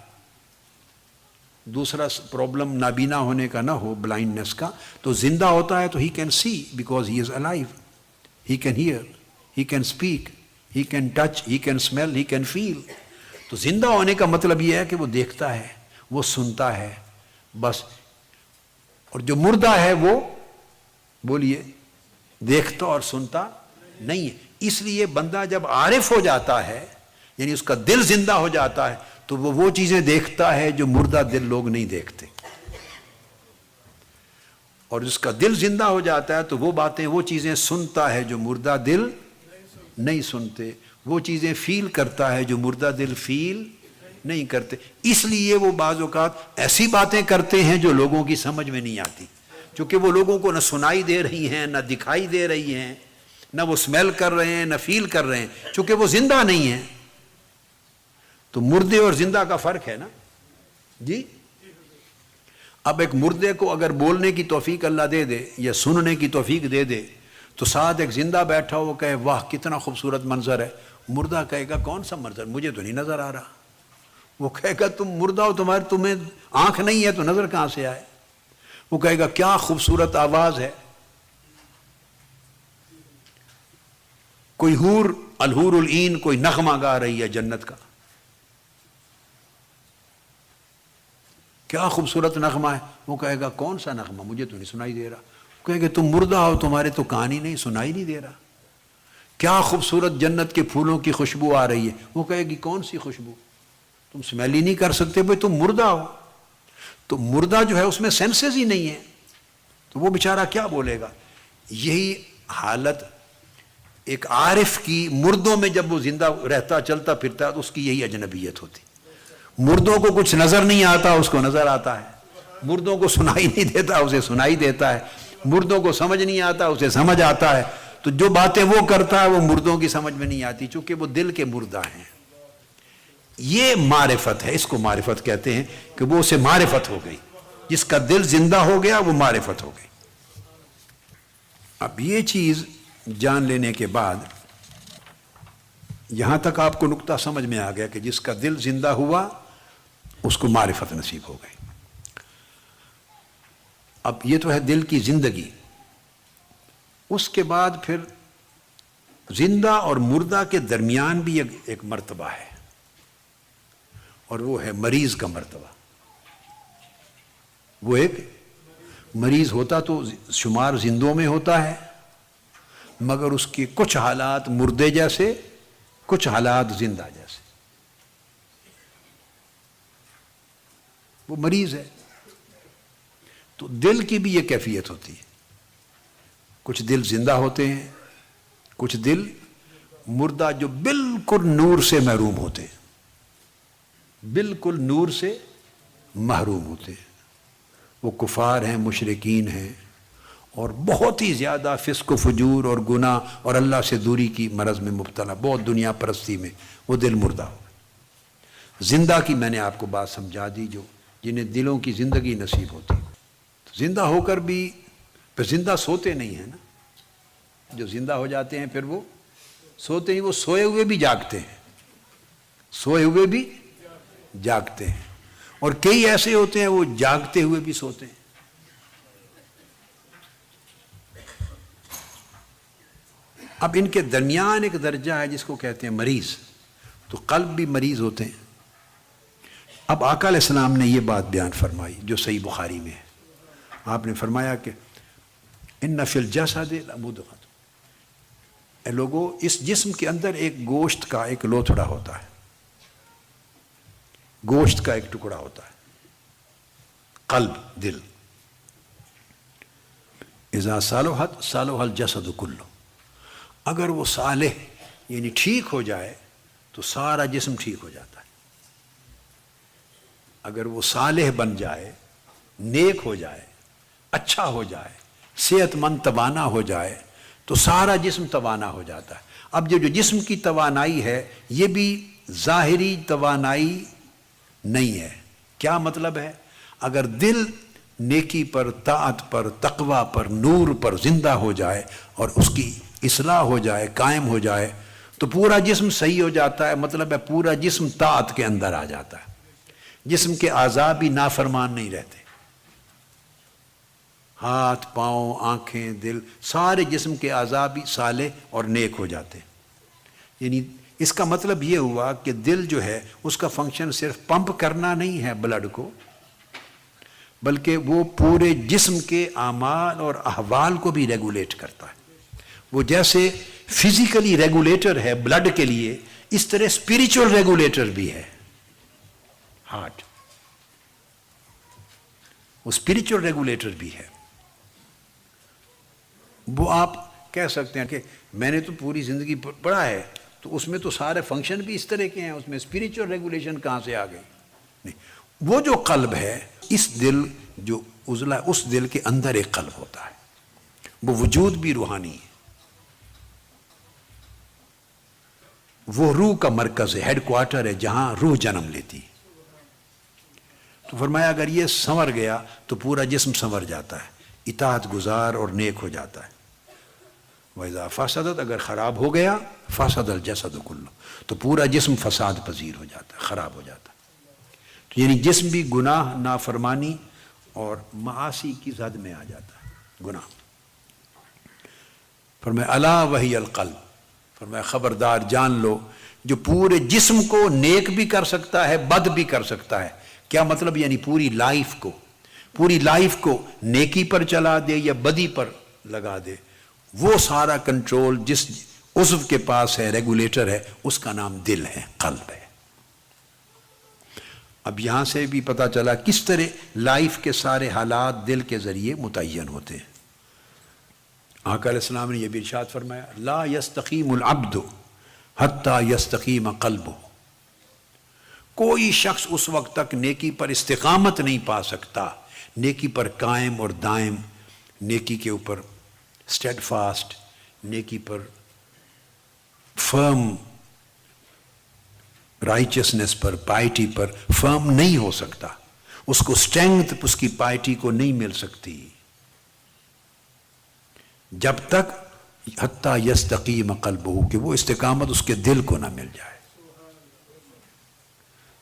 دوسرا پرابلم نابینا ہونے کا نہ ہو، بلائنڈنس کا، تو زندہ ہوتا ہے تو he can see because he is alive, he can hear, he can speak, he can touch, he can smell, he can feel. تو زندہ ہونے کا مطلب یہ ہے کہ وہ دیکھتا ہے، وہ سنتا ہے، بس۔ اور جو مردہ ہے وہ بولیے دیکھتا اور سنتا نہیں ہے۔ اس لیے بندہ جب عارف ہو جاتا ہے، یعنی اس کا دل زندہ ہو جاتا ہے، تو وہ چیزیں دیکھتا ہے جو مردہ دل لوگ نہیں دیکھتے، اور جس کا دل زندہ ہو جاتا ہے تو وہ باتیں، وہ چیزیں سنتا ہے جو مردہ دل نہیں سنتے، وہ چیزیں فیل کرتا ہے جو مردہ دل فیل نہیں کرتے۔ اس لیے وہ بعض اوقات ایسی باتیں کرتے ہیں جو لوگوں کی سمجھ میں نہیں آتی، چونکہ وہ لوگوں کو نہ سنائی دے رہی ہیں، نہ دکھائی دے رہی ہیں، نہ وہ اسمیل کر رہے ہیں، نہ فیل کر رہے ہیں، چونکہ وہ زندہ نہیں ہیں۔ تو مردے اور زندہ کا فرق ہے نا جی۔ اب ایک مردے کو اگر بولنے کی توفیق اللہ دے دے یا سننے کی توفیق دے دے تو ساتھ ایک زندہ بیٹھا ہو کہے واہ کتنا خوبصورت منظر ہے، مردہ کہے گا کون سا منظر، مجھے تو نہیں نظر آ رہا۔ وہ کہے گا تم مردہ ہو، تمہیں آنکھ نہیں ہے تو نظر کہاں سے آئے؟ وہ کہے گا کیا خوبصورت آواز ہے۔ کوئی حور، الحور العین، کوئی نغمہ گا رہی ہے جنت کا، کیا خوبصورت نغمہ ہے۔ وہ کہے گا کون سا نغمہ، مجھے تو نہیں سنائی دے رہا۔ وہ کہے گا تم مردہ ہو، تمہارے تو کان ہی نہیں، سنائی نہیں دے رہا۔ کیا خوبصورت جنت کے پھولوں کی خوشبو آ رہی ہے۔ وہ کہے گی کون سی خوشبو، تم اسمیل ہی نہیں کر سکتے، بھائی تم مردہ ہو۔ تو مردہ جو ہے اس میں سینسز ہی نہیں ہے، تو وہ بیچارہ کیا بولے گا؟ یہی حالت ایک عارف کی مردوں میں جب وہ زندہ رہتا چلتا پھرتا ہے تو اس کی یہی اجنبیت ہوتی۔ مردوں کو کچھ نظر نہیں آتا، اس کو نظر آتا ہے۔ مردوں کو سنائی نہیں دیتا، اسے سنائی دیتا ہے۔ مردوں کو سمجھ نہیں آتا، اسے سمجھ آتا ہے۔ تو جو باتیں وہ کرتا ہے وہ مردوں کی سمجھ میں نہیں آتی، چونکہ وہ دل کے مردہ ہیں۔ یہ معرفت ہے، اس کو معرفت کہتے ہیں کہ وہ اسے معرفت ہو گئی، جس کا دل زندہ ہو گیا وہ معرفت ہو گئی۔ اب یہ چیز جان لینے کے بعد یہاں تک آپ کو نقطہ سمجھ میں آ گیا کہ جس کا دل زندہ ہوا اس کو معرفت نصیب ہو گئی۔ اب یہ تو ہے دل کی زندگی۔ اس کے بعد پھر زندہ اور مردہ کے درمیان بھی ایک مرتبہ ہے، اور وہ ہے مریض کا مرتبہ۔ وہ ایک مریض ہوتا تو شمار زندوں میں ہوتا ہے، مگر اس کے کچھ حالات مردے جیسے، کچھ حالات زندہ جیسے۔ وہ مریض ہے۔ تو دل کی بھی یہ کیفیت ہوتی ہے، کچھ دل زندہ ہوتے ہیں، کچھ دل مردہ جو بالکل نور سے محروم ہوتے ہیں، بالکل نور سے محروم ہوتے ہیں۔ وہ کفار ہیں، مشرکین ہیں، اور بہت ہی زیادہ فسق و فجور اور گناہ اور اللہ سے دوری کی مرض میں مبتلا، بہت دنیا پرستی میں، وہ دل مردہ ہو گئے۔ زندہ کی میں نے آپ کو بات سمجھا دی، جو جنہیں دلوں کی زندگی نصیب ہوتی ہے۔ تو زندہ ہو کر بھی پھر زندہ سوتے نہیں ہیں نا، جو زندہ ہو جاتے ہیں پھر وہ سوتے ہی، وہ سوئے ہوئے بھی جاگتے ہیں، سوئے ہوئے بھی جاگتے ہیں، اور کئی ایسے ہوتے ہیں وہ جاگتے ہوئے بھی سوتے ہیں۔ اب ان کے درمیان ایک درجہ ہے جس کو کہتے ہیں مریض، تو قلب بھی مریض ہوتے ہیں۔ اب آقا علیہ السلام نے یہ بات بیان فرمائی جو صحیح بخاری میں ہے، آپ نے فرمایا کہ ان فی الجسد لمضغۃ، اے لوگوں اس جسم کے اندر ایک گوشت کا ایک لوتھڑا ہوتا ہے، گوشت کا ایک ٹکڑا ہوتا ہے، قلب، دل۔ اذا صلحت صلح الجسد کلہ، اگر وہ صالح یعنی ٹھیک ہو جائے تو سارا جسم ٹھیک ہو جاتا ہے۔ اگر وہ صالح بن جائے، نیک ہو جائے، اچھا ہو جائے، صحت مند توانا ہو جائے تو سارا جسم توانا ہو جاتا ہے۔ اب جو جسم کی توانائی ہے یہ بھی ظاہری توانائی نہیں ہے۔ کیا مطلب ہے؟ اگر دل نیکی پر، طاعت پر، تقوی پر، نور پر زندہ ہو جائے اور اس کی اصلاح ہو جائے، قائم ہو جائے تو پورا جسم صحیح ہو جاتا ہے۔ مطلب ہے پورا جسم طاعت کے اندر آ جاتا ہے، جسم کے اعضاء بھی نافرمان نہیں رہتے، ہاتھ، پاؤں، آنکھیں، دل، سارے جسم کے اعضاء بھی صالح اور نیک ہو جاتے ہیں۔ یعنی اس کا مطلب یہ ہوا کہ دل جو ہے اس کا فنکشن صرف پمپ کرنا نہیں ہے بلڈ کو، بلکہ وہ پورے جسم کے اعمال اور احوال کو بھی ریگولیٹ کرتا ہے۔ وہ جیسے فزیکلی ریگولیٹر ہے بلڈ کے لیے، اس طرح اسپریچول ریگولیٹر بھی ہے ہارٹ، وہ اسپریچول ریگولیٹر بھی ہے۔ وہ آپ کہہ سکتے ہیں کہ میں نے تو پوری زندگی پڑھا ہے تو اس میں تو سارے فنکشن بھی اس طرح کے ہیں، اس میں اسپریچول ریگولیشن کہاں سے آ گئی؟ نہیں، وہ جو قلب ہے، اس دل جو عضلہ، اس دل کے اندر ایک قلب ہوتا ہے، وہ وجود بھی روحانی ہے، وہ روح کا مرکز ہے، ہیڈ کوارٹر ہے جہاں روح جنم لیتی۔ تو فرمایا اگر یہ سنور گیا تو پورا جسم سنور جاتا ہے، اطاعت گزار اور نیک ہو جاتا ہے۔ وَإِذَا فَسَدَتْ، اگر خراب ہو گیا، فَسَدَ الْجَسَدُ كُلُّهُ، تو پورا جسم فساد پذیر ہو جاتا ہے، خراب ہو جاتا ہے۔ تو یعنی جسم بھی گناہ، نافرمانی اور معاصی کی زد میں آ جاتا ہے، گناہ۔ فرمایا الا وہی القلب، فرمایا خبردار جان لو جو پورے جسم کو نیک بھی کر سکتا ہے، بد بھی کر سکتا ہے۔ کیا مطلب؟ یعنی پوری لائف کو نیکی پر چلا دے یا بدی پر لگا دے، وہ سارا کنٹرول جس عضو کے پاس ہے، ریگولیٹر ہے، اس کا نام دل ہے، قلب ہے۔ اب یہاں سے بھی پتہ چلا کس طرح لائف کے سارے حالات دل کے ذریعے متعین ہوتے ہیں۔ آقا علیہ السلام نے یہ بھی ارشاد فرمایا لا یستقیم العبد حتی یستقیم قلبہ، کوئی شخص اس وقت تک نیکی پر استقامت نہیں پا سکتا، نیکی پر قائم اور دائم، نیکی کے اوپر اسٹیڈ فاسٹ، نیکی پر فرم، رائچسنس پر، پائٹی پر فرم نہیں ہو سکتا، اس کو اسٹرینگتھ اس کی پائٹی کو نہیں مل سکتی جب تک حتی یستقیم قلبہ، کہ وہ استقامت اس کے دل کو نہ مل جائے۔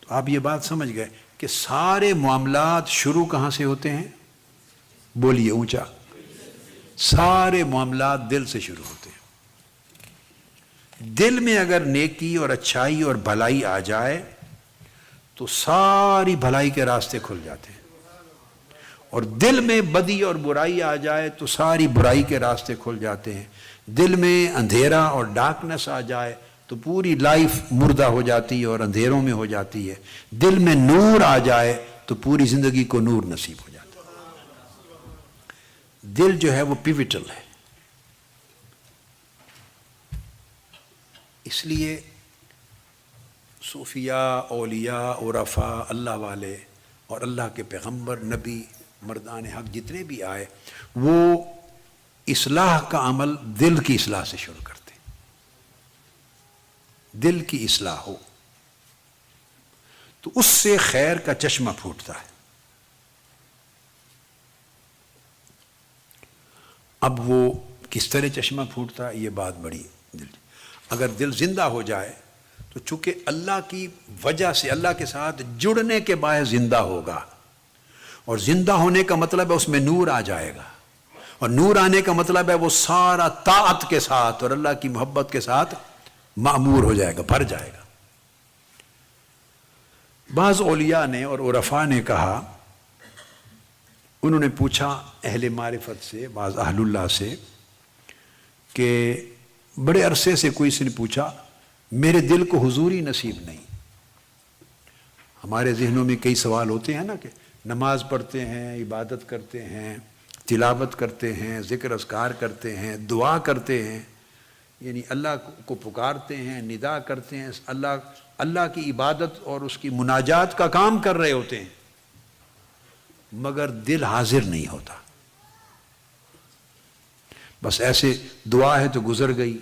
تو آپ یہ بات سمجھ گئے کہ سارے معاملات شروع کہاں سے ہوتے ہیں؟ بولیے اونچا، سارے معاملات دل سے شروع ہوتے ہیں۔ دل میں اگر نیکی اور اچھائی اور بھلائی آ جائے تو ساری بھلائی کے راستے کھل جاتے ہیں، اور دل میں بدی اور برائی آ جائے تو ساری برائی کے راستے کھل جاتے ہیں۔ دل میں اندھیرا اور ڈارکنس آ جائے تو پوری لائف مردہ ہو جاتی ہے اور اندھیروں میں ہو جاتی ہے۔ دل میں نور آ جائے تو پوری زندگی کو نور نصیب ہو جاتا ہے۔ دل جو ہے وہ پیوٹل ہے، اس لیے صوفیاء، اولیاء، عرفاء، اللہ والے اور اللہ کے پیغمبر، نبی، مردان حق جتنے بھی آئے، وہ اصلاح کا عمل دل کی اصلاح سے شروع کرتے ہیں۔ دل کی اصلاح ہو تو اس سے خیر کا چشمہ پھوٹتا ہے۔ اب وہ کس طرح چشمہ پھوٹتا ہے، یہ بات بڑی اگر دل زندہ ہو جائے تو چونکہ اللہ کی وجہ سے، اللہ کے ساتھ جڑنے کے باعث زندہ ہوگا، اور زندہ ہونے کا مطلب ہے اس میں نور آ جائے گا، اور نور آنے کا مطلب ہے وہ سارا طاعت کے ساتھ اور اللہ کی محبت کے ساتھ معمور ہو جائے گا، بھر جائے گا۔ بعض اولیاء نے اور عرفاء نے کہا، انہوں نے پوچھا اہل معرفت سے، بعض اہل اللہ سے، کہ بڑے عرصے سے کوئی سے نے پوچھا میرے دل کو حضوری نصیب نہیں۔ ہمارے ذہنوں میں کئی سوال ہوتے ہیں نا کہ نماز پڑھتے ہیں، عبادت کرتے ہیں، تلاوت کرتے ہیں، ذکر اذکار کرتے ہیں، دعا کرتے ہیں، یعنی اللہ کو پکارتے ہیں، ندا کرتے ہیں، اللہ کی عبادت اور اس کی مناجات کا کام کر رہے ہوتے ہیں، مگر دل حاضر نہیں ہوتا۔ بس ایسے دعا ہے تو گزر گئی،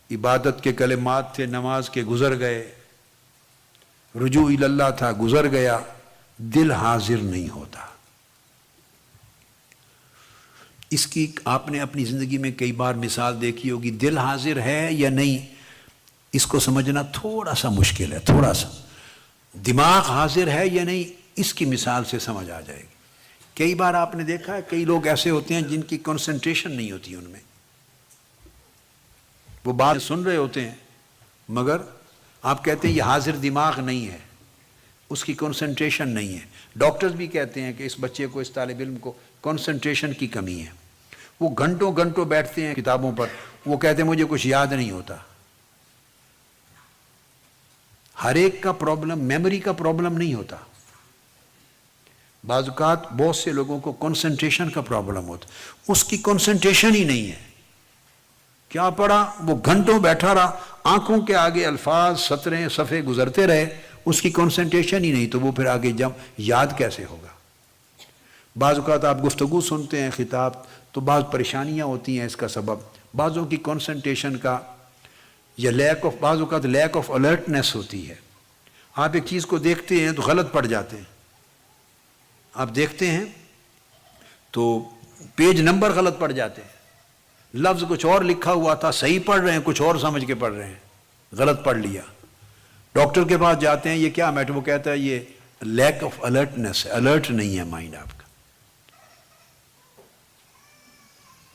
عبادت کے کلمات تھے نماز کے گزر گئے، رجوع اللہ تھا گزر گیا، دل حاضر نہیں ہوتا۔ اس کی آپ نے اپنی زندگی میں کئی بار مثال دیکھی ہوگی، دل حاضر ہے یا نہیں اس کو سمجھنا تھوڑا سا مشکل ہے، تھوڑا سا۔ دماغ حاضر ہے یا نہیں اس کی مثال سے سمجھ آ جائے گی۔ کئی بار آپ نے دیکھا ہے کئی لوگ ایسے ہوتے ہیں جن کی کنسنٹریشن نہیں ہوتی ان میں، وہ بات سن رہے ہوتے ہیں مگر آپ کہتے ہیں یہ حاضر دماغ نہیں ہے، اس کی کنسنٹریشن نہیں ہے۔ ڈاکٹرز بھی کہتے ہیں کہ اس بچے کو، اس طالب علم کو کنسنٹریشن کی کمی ہے، وہ گھنٹوں گھنٹوں بیٹھتے ہیں کتابوں پر، وہ کہتے ہیں مجھے کچھ یاد نہیں ہوتا۔ ہر ایک کا پرابلم میموری کا پرابلم نہیں ہوتا، بعض اوقات بہت سے لوگوں کو کنسنٹریشن کا پرابلم ہوتا، اس کی کنسنٹریشن ہی نہیں ہے۔ کیا پڑھا؟ وہ گھنٹوں بیٹھا رہا، آنکھوں کے آگے الفاظ سطریں صفحے گزرتے رہے، اس کی کنسنٹریشن ہی نہیں، تو وہ پھر آگے جب یاد کیسے ہوگا؟ بعض اوقات آپ گفتگو سنتے ہیں، خطاب، تو بعض پریشانیاں ہوتی ہیں اس کا سبب، بعضوں کی کنسنٹریشن کا یا بعض اوقات لیک آف الرٹنس ہوتی ہے۔ آپ ایک چیز کو دیکھتے ہیں تو غلط پڑ جاتے ہیں، آپ دیکھتے ہیں تو پیج نمبر غلط پڑ جاتے ہیں، لفظ کچھ اور لکھا ہوا تھا، صحیح پڑھ رہے ہیں، کچھ اور سمجھ کے پڑھ رہے ہیں، غلط پڑھ لیا۔ ڈاکٹر کے پاس جاتے ہیں، یہ کیا میٹر؟ وہ کہتا ہے یہ لیک آف الرٹنس ہے، الرٹ نہیں ہے مائنڈ آپ کا۔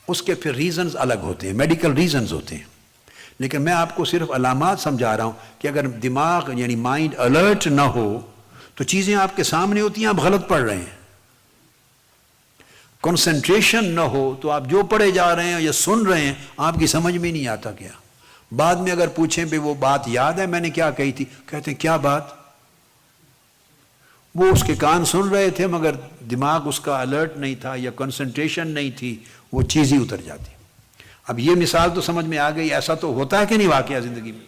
اس کے پھر ریزنز الگ ہوتے ہیں، میڈیکل ریزنز ہوتے ہیں، لیکن میں آپ کو صرف علامات سمجھا رہا ہوں کہ اگر دماغ یعنی مائنڈ الرٹ نہ ہو تو چیزیں آپ کے سامنے ہوتی ہیں، آپ غلط پڑھ رہے ہیں۔ کنسنٹریشن نہ ہو تو آپ جو پڑھے جا رہے ہیں یا سن رہے ہیں آپ کی سمجھ میں نہیں آتا کیا۔ بعد میں اگر پوچھیں بھی وہ بات یاد ہے میں نے کیا کہی تھی، کہتے ہیں کیا بات؟ وہ اس کے کان سن رہے تھے مگر دماغ اس کا الرٹ نہیں تھا یا کنسنٹریشن نہیں تھی، وہ چیز ہی اتر جاتی۔ اب یہ مثال تو سمجھ میں آ گئی، ایسا تو ہوتا ہے کہ نہیں واقعہ زندگی میں؟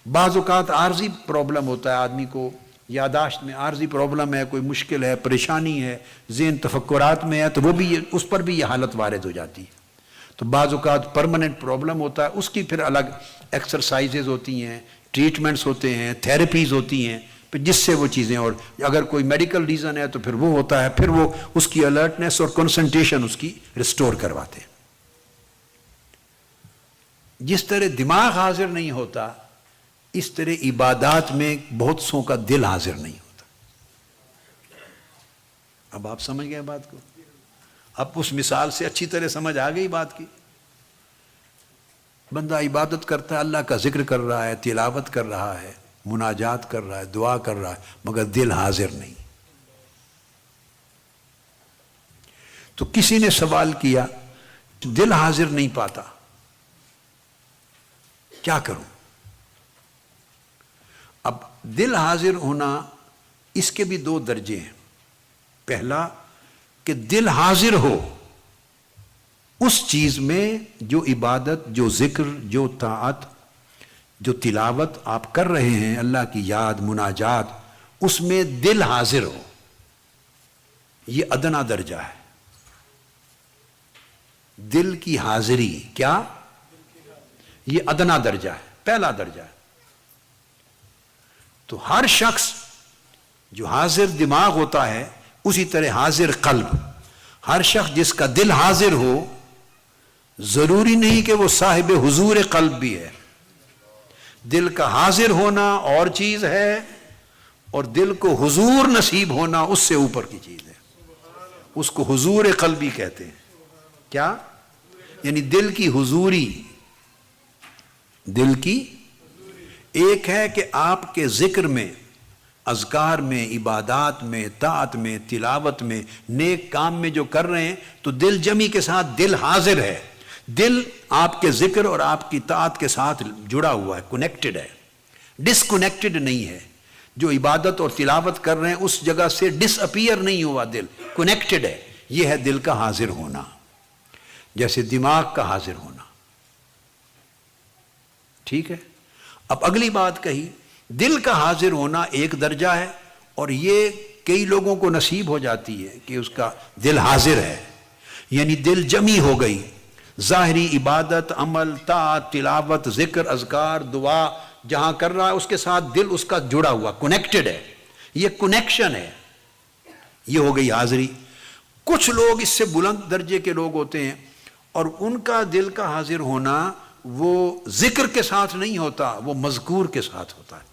بعض اوقات عارضی پرابلم ہوتا ہے آدمی کو، یاداشت میں عارضی پرابلم ہے، کوئی مشکل ہے، پریشانی ہے، ذہن تفکرات میں ہے، تو وہ بھی اس پر بھی یہ حالت وارد ہو جاتی ہے۔ تو بعض اوقات پرماننٹ پرابلم ہوتا ہے، اس کی پھر الگ ایکسرسائزز ہوتی ہیں، ٹریٹمنٹس ہوتے ہیں، تھیراپیز ہوتی ہیں، پھر جس سے وہ چیزیں، اور اگر کوئی میڈیکل ریزن ہے تو پھر وہ ہوتا ہے، پھر وہ اس کی الرٹنس اور کنسنٹریشن اس کی ریسٹور کرواتے ہیں۔ جس طرح دماغ حاضر نہیں ہوتا اس طرح عبادات میں بہت سو کا دل حاضر نہیں ہوتا۔ اب آپ سمجھ گئے بات کو؟ اب اس مثال سے اچھی طرح سمجھ آ گئی بات کی۔ بندہ عبادت کرتا ہے، اللہ کا ذکر کر رہا ہے، تلاوت کر رہا ہے، مناجات کر رہا ہے، دعا کر رہا ہے، مگر دل حاضر نہیں۔ تو کسی نے سوال کیا دل حاضر نہیں پاتا، کیا کروں؟ اب دل حاضر ہونا اس کے بھی دو درجے ہیں۔ پہلا کہ دل حاضر ہو اس چیز میں جو عبادت، جو ذکر، جو طاعت، جو تلاوت آپ کر رہے ہیں، اللہ کی یاد، مناجات، اس میں دل حاضر ہو، یہ ادنا درجہ ہے۔ دل کی حاضری کیا؟ یہ ادنا درجہ ہے، پہلا درجہ ہے۔ تو ہر شخص جو حاضر دماغ ہوتا ہے اسی طرح حاضر قلب، ہر شخص جس کا دل حاضر ہو، ضروری نہیں کہ وہ صاحب حضور قلب بھی ہے۔ دل کا حاضر ہونا اور چیز ہے، اور دل کو حضور نصیب ہونا اس سے اوپر کی چیز ہے۔ اس کو حضور قلبی کہتے ہیں. کیا؟ یعنی دل کی حضوری. دل کی ایک ہے کہ آپ کے ذکر میں، اذکار میں، عبادات میں، طاعت میں، تلاوت میں، نیک کام میں جو کر رہے ہیں تو دل جمی کے ساتھ دل حاضر ہے. دل آپ کے ذکر اور آپ کی طاعت کے ساتھ جڑا ہوا ہے، کنیکٹڈ ہے، ڈس کنیکٹڈ نہیں ہے. جو عبادت اور تلاوت کر رہے ہیں اس جگہ سے ڈس اپیئر نہیں ہوا، دل کنیکٹڈ ہے. یہ ہے دل کا حاضر ہونا، جیسے دماغ کا حاضر ہونا. ٹھیک ہے. اب اگلی بات کہی، دل کا حاضر ہونا ایک درجہ ہے، اور یہ کئی لوگوں کو نصیب ہو جاتی ہے کہ اس کا دل حاضر ہے، یعنی دل جمی ہو گئی. ظاہری عبادت، عمل، طاعت، تلاوت، ذکر، اذکار، دعا جہاں کر رہا ہے اس کے ساتھ دل اس کا جڑا ہوا، کنیکٹڈ ہے. یہ کنیکشن ہے، یہ ہو گئی حاضری. کچھ لوگ اس سے بلند درجے کے لوگ ہوتے ہیں اور ان کا دل کا حاضر ہونا وہ ذکر کے ساتھ نہیں ہوتا، وہ مذکور کے ساتھ ہوتا ہے.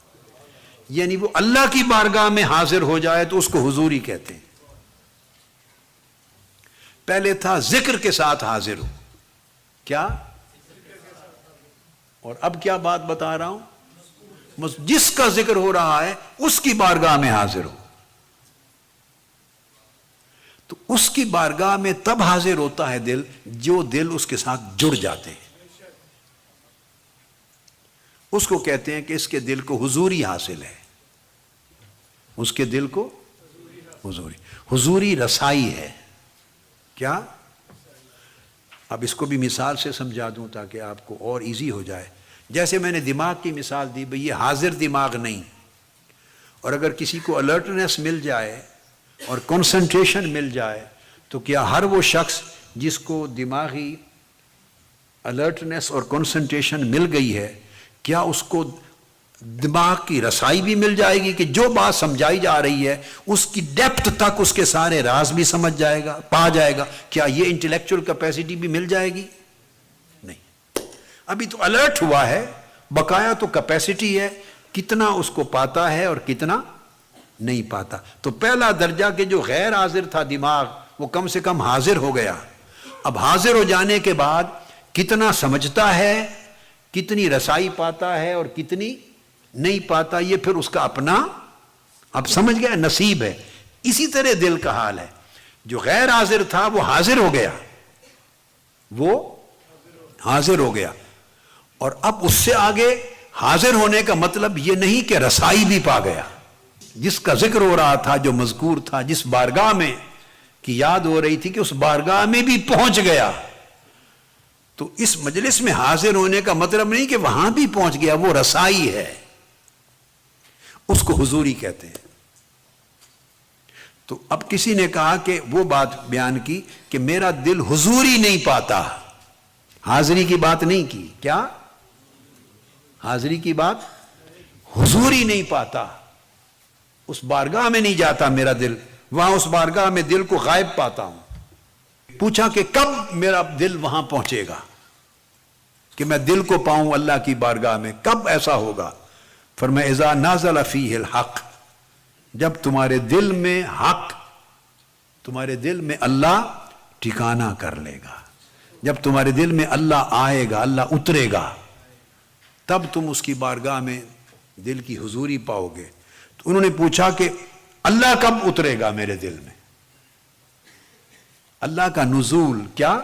یعنی وہ اللہ کی بارگاہ میں حاضر ہو جائے تو اس کو حضوری کہتے ہیں. پہلے تھا ذکر کے ساتھ حاضر ہو. کیا؟ اور اب کیا بات بتا رہا ہوں؟ جس کا ذکر ہو رہا ہے اس کی بارگاہ میں حاضر ہو. تو اس کی بارگاہ میں تب حاضر ہوتا ہے دل جو دل اس کے ساتھ جڑ جاتے ہیں. اس کو کہتے ہیں کہ اس کے دل کو حضوری حاصل ہے. اس کے دل کو حضوری رسائی ہے. کیا؟ اب اس کو بھی مثال سے سمجھا دوں تاکہ آپ کو اور ایزی ہو جائے. جیسے میں نے دماغ کی مثال دی، بھئی یہ حاضر دماغ نہیں، اور اگر کسی کو الرٹنس مل جائے اور کنسنٹریشن مل جائے تو کیا ہر وہ شخص جس کو دماغی الرٹنس اور کنسنٹریشن مل گئی ہے، کیا اس کو دماغ کی رسائی بھی مل جائے گی کہ جو بات سمجھائی جا رہی ہے اس کی ڈیپتھ تک اس کے سارے راز بھی سمجھ جائے گا، پا جائے گا؟ کیا یہ انٹلیکچوئل کیپیسٹی بھی مل جائے گی؟ نہیں. ابھی تو الرٹ ہوا ہے، بقایا تو کیپیسٹی ہے، کتنا اس کو پاتا ہے اور کتنا نہیں پاتا. تو پہلا درجہ کہ جو غیر حاضر تھا دماغ، وہ کم سے کم حاضر ہو گیا. اب حاضر ہو جانے کے بعد کتنا سمجھتا ہے، کتنی رسائی پاتا ہے اور کتنی نہیں پاتا، یہ پھر اس کا اپنا، اب سمجھ گیا، نصیب ہے. اسی طرح دل کا حال ہے. جو غیر حاضر تھا وہ حاضر ہو گیا، وہ حاضر ہو گیا. اور اب اس سے آگے حاضر ہونے کا مطلب یہ نہیں کہ رسائی بھی پا گیا. جس کا ذکر ہو رہا تھا، جو مذکور تھا، جس بارگاہ میں کی یاد ہو رہی تھی، کہ اس بارگاہ میں بھی پہنچ گیا. تو اس مجلس میں حاضر ہونے کا مطلب نہیں کہ وہاں بھی پہنچ گیا، وہ رسائی ہے، اس کو حضوری کہتے ہیں. تو اب کسی نے کہا کہ وہ بات بیان کی کہ میرا دل حضوری نہیں پاتا، حاضری کی بات نہیں کی. کیا؟ حاضری کی بات، حضوری نہیں پاتا، اس بارگاہ میں نہیں جاتا میرا دل، وہاں اس بارگاہ میں دل کو غائب پاتا ہوں. پوچھا کہ کب میرا دل وہاں پہنچے گا کہ میں دل کو پاؤں اللہ کی بارگاہ میں؟ کب ایسا ہوگا؟ فرمایا اذا نازل فیہ الحق، جب تمہارے دل میں حق، تمہارے دل میں اللہ ٹھکانہ کر لے گا، جب تمہارے دل میں اللہ آئے گا، اللہ اترے گا، تب تم اس کی بارگاہ میں دل کی حضوری پاؤ گے. تو انہوں نے پوچھا کہ اللہ کب اترے گا میرے دل میں؟ اللہ کا نزول، کیا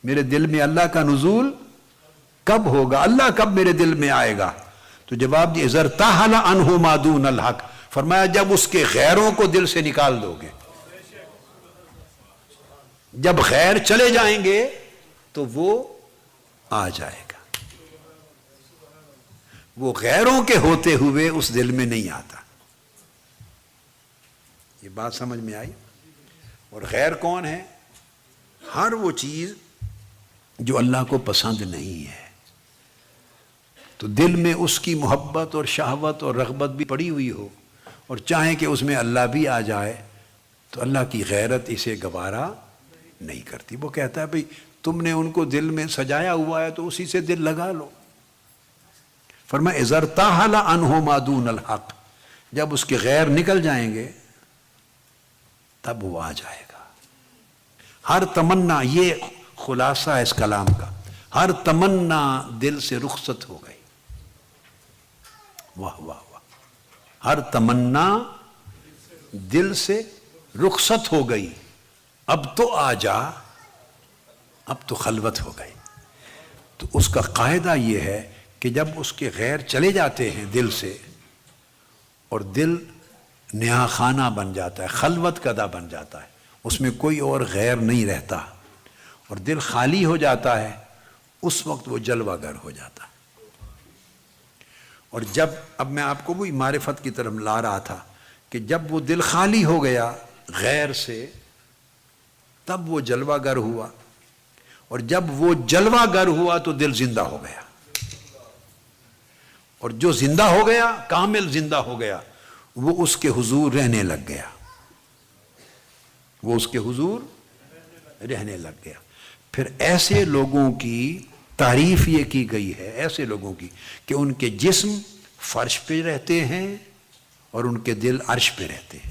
میرے دل میں اللہ کا نزول کب ہوگا؟ اللہ کب میرے دل میں آئے گا؟ تو جواب دی اذا ارتحل عنہ ما دون الحق، فرمایا جب اس کے غیروں کو دل سے نکال دو گے. جب غیر چلے جائیں گے تو وہ آ جائے گا. وہ غیروں کے ہوتے ہوئے اس دل میں نہیں آتا. یہ بات سمجھ میں آئی؟ اور غیر کون ہے؟ ہر وہ چیز جو اللہ کو پسند نہیں ہے. تو دل میں اس کی محبت اور شہوت اور رغبت بھی پڑی ہوئی ہو اور چاہیں کہ اس میں اللہ بھی آ جائے تو اللہ کی غیرت اسے گوارا نہیں کرتی. وہ کہتا ہے بھئی تم نے ان کو دل میں سجایا ہوا ہے تو اسی سے دل لگا لو. فرمایا اذا ارتحل عنہ ما دون الحق، جب اس کے غیر نکل جائیں گے تب وہ آ جائے گا. ہر تمنا، یہ خلاصہ ہے اس کلام کا، ہر تمنا دل سے رخصت ہو گئی. واہ واہ واہ. ہر تمنا دل سے رخصت ہو گئی، اب تو آ جا، اب تو خلوت ہو گئی. تو اس کا قاعدہ یہ ہے کہ جب اس کے غیر چلے جاتے ہیں دل سے، اور دل نہا خانہ بن جاتا ہے، خلوت کدہ بن جاتا ہے، اس میں کوئی اور غیر نہیں رہتا، اور دل خالی ہو جاتا ہے، اس وقت وہ جلوہ گر ہو جاتا ہے. اور جب، اب میں آپ کو وہی معرفت کی طرف لا رہا تھا کہ جب وہ دل خالی ہو گیا غیر سے، تب وہ جلوہ گر ہوا، اور جب وہ جلوہ گر ہوا تو دل زندہ ہو گیا. اور جو زندہ ہو گیا، کامل زندہ ہو گیا، وہ اس کے حضور رہنے لگ گیا، وہ اس کے حضور رہنے لگ گیا. پھر ایسے لوگوں کی تعریف یہ کی گئی ہے، ایسے لوگوں کی، کہ ان کے جسم فرش پہ رہتے ہیں اور ان کے دل عرش پہ رہتے ہیں.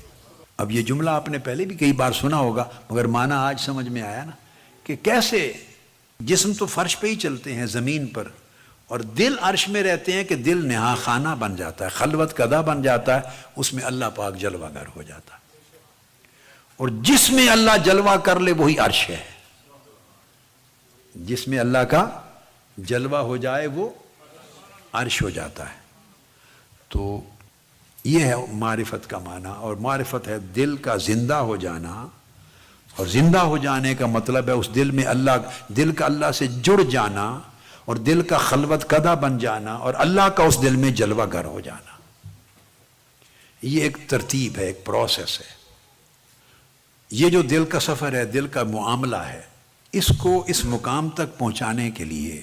اب یہ جملہ آپ نے پہلے بھی کئی بار سنا ہوگا، مگر معنی آج سمجھ میں آیا نا، کہ کیسے جسم تو فرش پہ ہی چلتے ہیں زمین پر، اور دل عرش میں رہتے ہیں، کہ دل نہا خانہ بن جاتا ہے، خلوت کدہ بن جاتا ہے، اس میں اللہ پاک جلوہ گر ہو جاتا ہے. اور جس میں اللہ جلوہ کر لے وہی عرش ہے، جس میں اللہ کا جلوہ ہو جائے وہ عرش ہو جاتا ہے. تو یہ ہے معرفت کا معنی. اور معرفت ہے دل کا زندہ ہو جانا، اور زندہ ہو جانے کا مطلب ہے اس دل میں اللہ، دل کا اللہ سے جڑ جانا، اور دل کا خلوت کدہ بن جانا، اور اللہ کا اس دل میں جلوہ گر ہو جانا. یہ ایک ترتیب ہے، ایک پروسیس ہے. یہ جو دل کا سفر ہے، دل کا معاملہ ہے، اس کو اس مقام تک پہنچانے کے لیے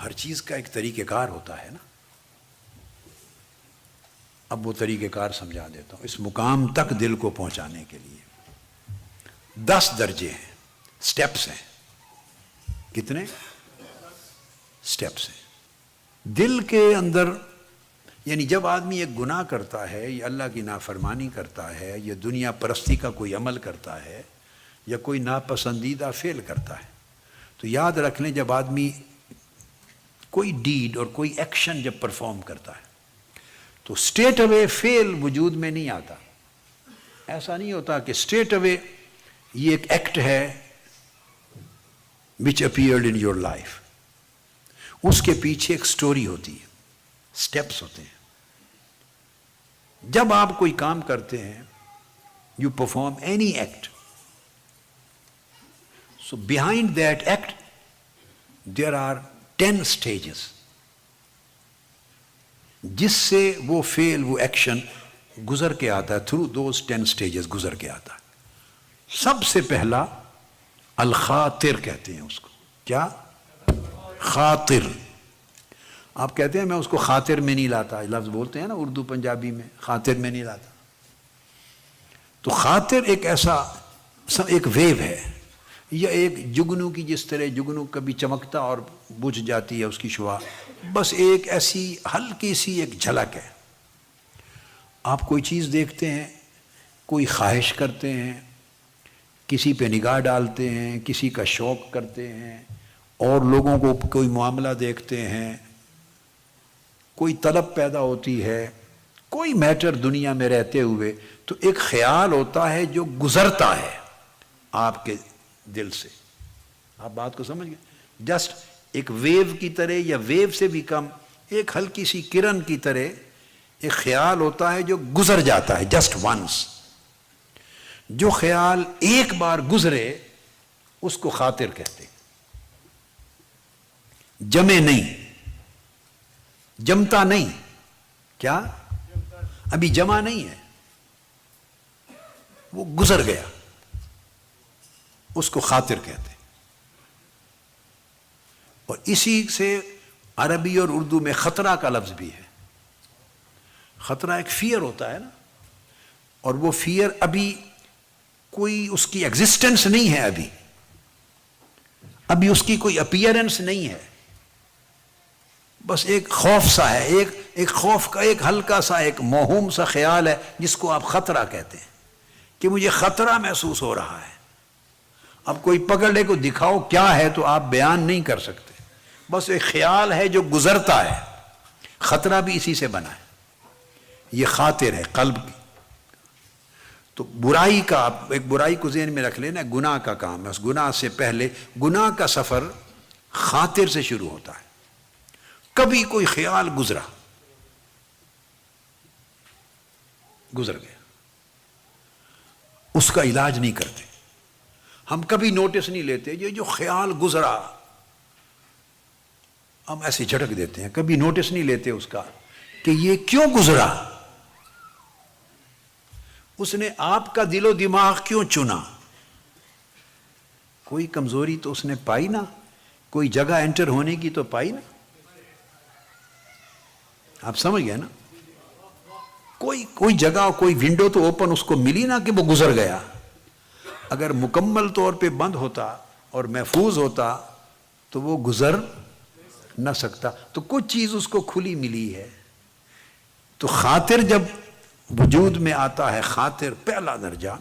ہر چیز کا ایک طریقہ کار ہوتا ہے نا. اب وہ طریقہ کار سمجھا دیتا ہوں. اس مقام تک دل کو پہنچانے کے لیے 10 درجے ہیں، سٹیپس ہیں. کتنے سٹیپس ہیں دل کے اندر؟ یعنی جب آدمی ایک گناہ کرتا ہے، یا اللہ کی نافرمانی کرتا ہے، یا دنیا پرستی کا کوئی عمل کرتا ہے، یا کوئی ناپسندیدہ فعل کرتا ہے، تو یاد رکھ لیں جب آدمی کوئی ڈیڈ اور کوئی ایکشن جب پرفارم کرتا ہے تو اسٹریٹ اوے فعل وجود میں نہیں آتا. ایسا نہیں ہوتا کہ اسٹریٹ اوے یہ ایک ایکٹ ہے which appeared in your life. اس کے پیچھے ایک سٹوری ہوتی ہے، سٹیپس ہوتے ہیں. جب آپ کوئی کام کرتے ہیں، you perform any act, so behind that act there are 10 stages جس سے وہ فعل، وہ ایکشن گزر کے آتا ہے، through those 10 stages گزر کے آتا ہے. سب سے پہلا الخاطر کہتے ہیں اس کو. کیا؟ خاطر. آپ کہتے ہیں میں اس کو خاطر میں نہیں لاتا، لفظ بولتے ہیں نا اردو پنجابی میں، خاطر میں نہیں لاتا. تو خاطر ایک ایسا ایک ویو ہے، یا ایک جگنو کی، جس طرح جگنو کبھی چمکتا اور بجھ جاتی ہے اس کی شعاع، بس ایک ایسی ہلکی سی ایک جھلک ہے. آپ کوئی چیز دیکھتے ہیں، کوئی خواہش کرتے ہیں، کسی پہ نگاہ ڈالتے ہیں، کسی کا شوق کرتے ہیں، اور لوگوں کو کوئی معاملہ دیکھتے ہیں، کوئی طلب پیدا ہوتی ہے، کوئی میٹر دنیا میں رہتے ہوئے، تو ایک خیال ہوتا ہے جو گزرتا ہے آپ کے دل سے. آپ بات کو سمجھ گئے؟ جسٹ ایک ویو کی طرح، یا ویو سے بھی کم، ایک ہلکی سی کرن کی طرح ایک خیال ہوتا ہے جو گزر جاتا ہے، جسٹ ونس. جو خیال ایک بار گزرے اس کو خاطر کہتے ہیں. جمے نہیں، جمتا نہیں. کیا؟ ابھی جمع نہیں ہے، وہ گزر گیا، اس کو خاطر کہتے ہیں. اور اسی سے عربی اور اردو میں خطرہ کا لفظ بھی ہے. خطرہ ایک فیئر ہوتا ہے نا، اور وہ فیئر ابھی کوئی اس کی ایگزسٹنس نہیں ہے، ابھی اس کی کوئی اپیئرنس نہیں ہے، بس ایک خوف سا ہے، ایک خوف کا ایک ہلکا سا ایک موہوم سا خیال ہے، جس کو آپ خطرہ کہتے ہیں. کہ مجھے خطرہ محسوس ہو رہا ہے. اب کوئی پکڑ لے کو دکھاؤ کیا ہے تو آپ بیان نہیں کر سکتے، بس ایک خیال ہے جو گزرتا ہے. خطرہ بھی اسی سے بنا ہے، یہ خاطر ہے قلب کی. تو برائی کا، آپ ایک برائی کو ذہن میں رکھ لینا، گناہ کا کام ہے. اس گناہ سے پہلے، گناہ کا سفر خاطر سے شروع ہوتا ہے. کبھی کوئی خیال گزر گیا، اس کا علاج نہیں کرتے. ہم کبھی نوٹس نہیں لیتے یہ جو خیال گزرا، ہم ایسے جھٹک دیتے ہیں، کبھی نوٹس نہیں لیتے اس کا کہ یہ کیوں گزرا، اس نے آپ کا دل و دماغ کیوں چنا. کوئی کمزوری تو اس نے پائی نا، کوئی جگہ انٹر ہونے کی تو پائی نا. آپ سمجھ گئے نا؟ کوئی جگہ، کوئی ونڈو تو اوپن اس کو ملی نا کہ وہ گزر گیا. اگر مکمل طور پہ بند ہوتا اور محفوظ ہوتا تو وہ گزر نہ سکتا. تو کچھ چیز اس کو کھلی ملی ہے. تو خاطر جب وجود میں آتا ہے، خاطر پہلا درجہ،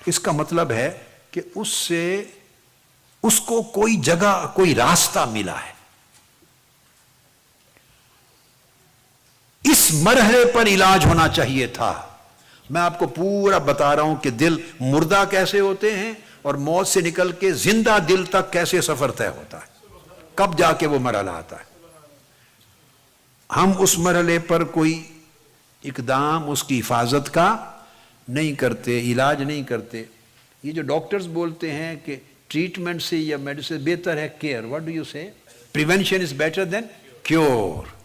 اس کا مطلب ہے کہ اس کو کوئی جگہ، کوئی راستہ ملا ہے. اس مرحلے پر علاج ہونا چاہیے تھا. میں آپ کو پورا بتا رہا ہوں کہ دل مردہ کیسے ہوتے ہیں اور موت سے نکل کے زندہ دل تک کیسے سفر طے ہوتا ہے، کب جا کے وہ مرحلہ آتا ہے. ہم اس مرحلے پر کوئی اقدام اس کی حفاظت کا نہیں کرتے، علاج نہیں کرتے. یہ جو ڈاکٹرز بولتے ہیں کہ ٹریٹمنٹ سے یا میڈیسن بہتر ہے کیئر، واٹ ڈو یو سے؟ Prevention is better than cure.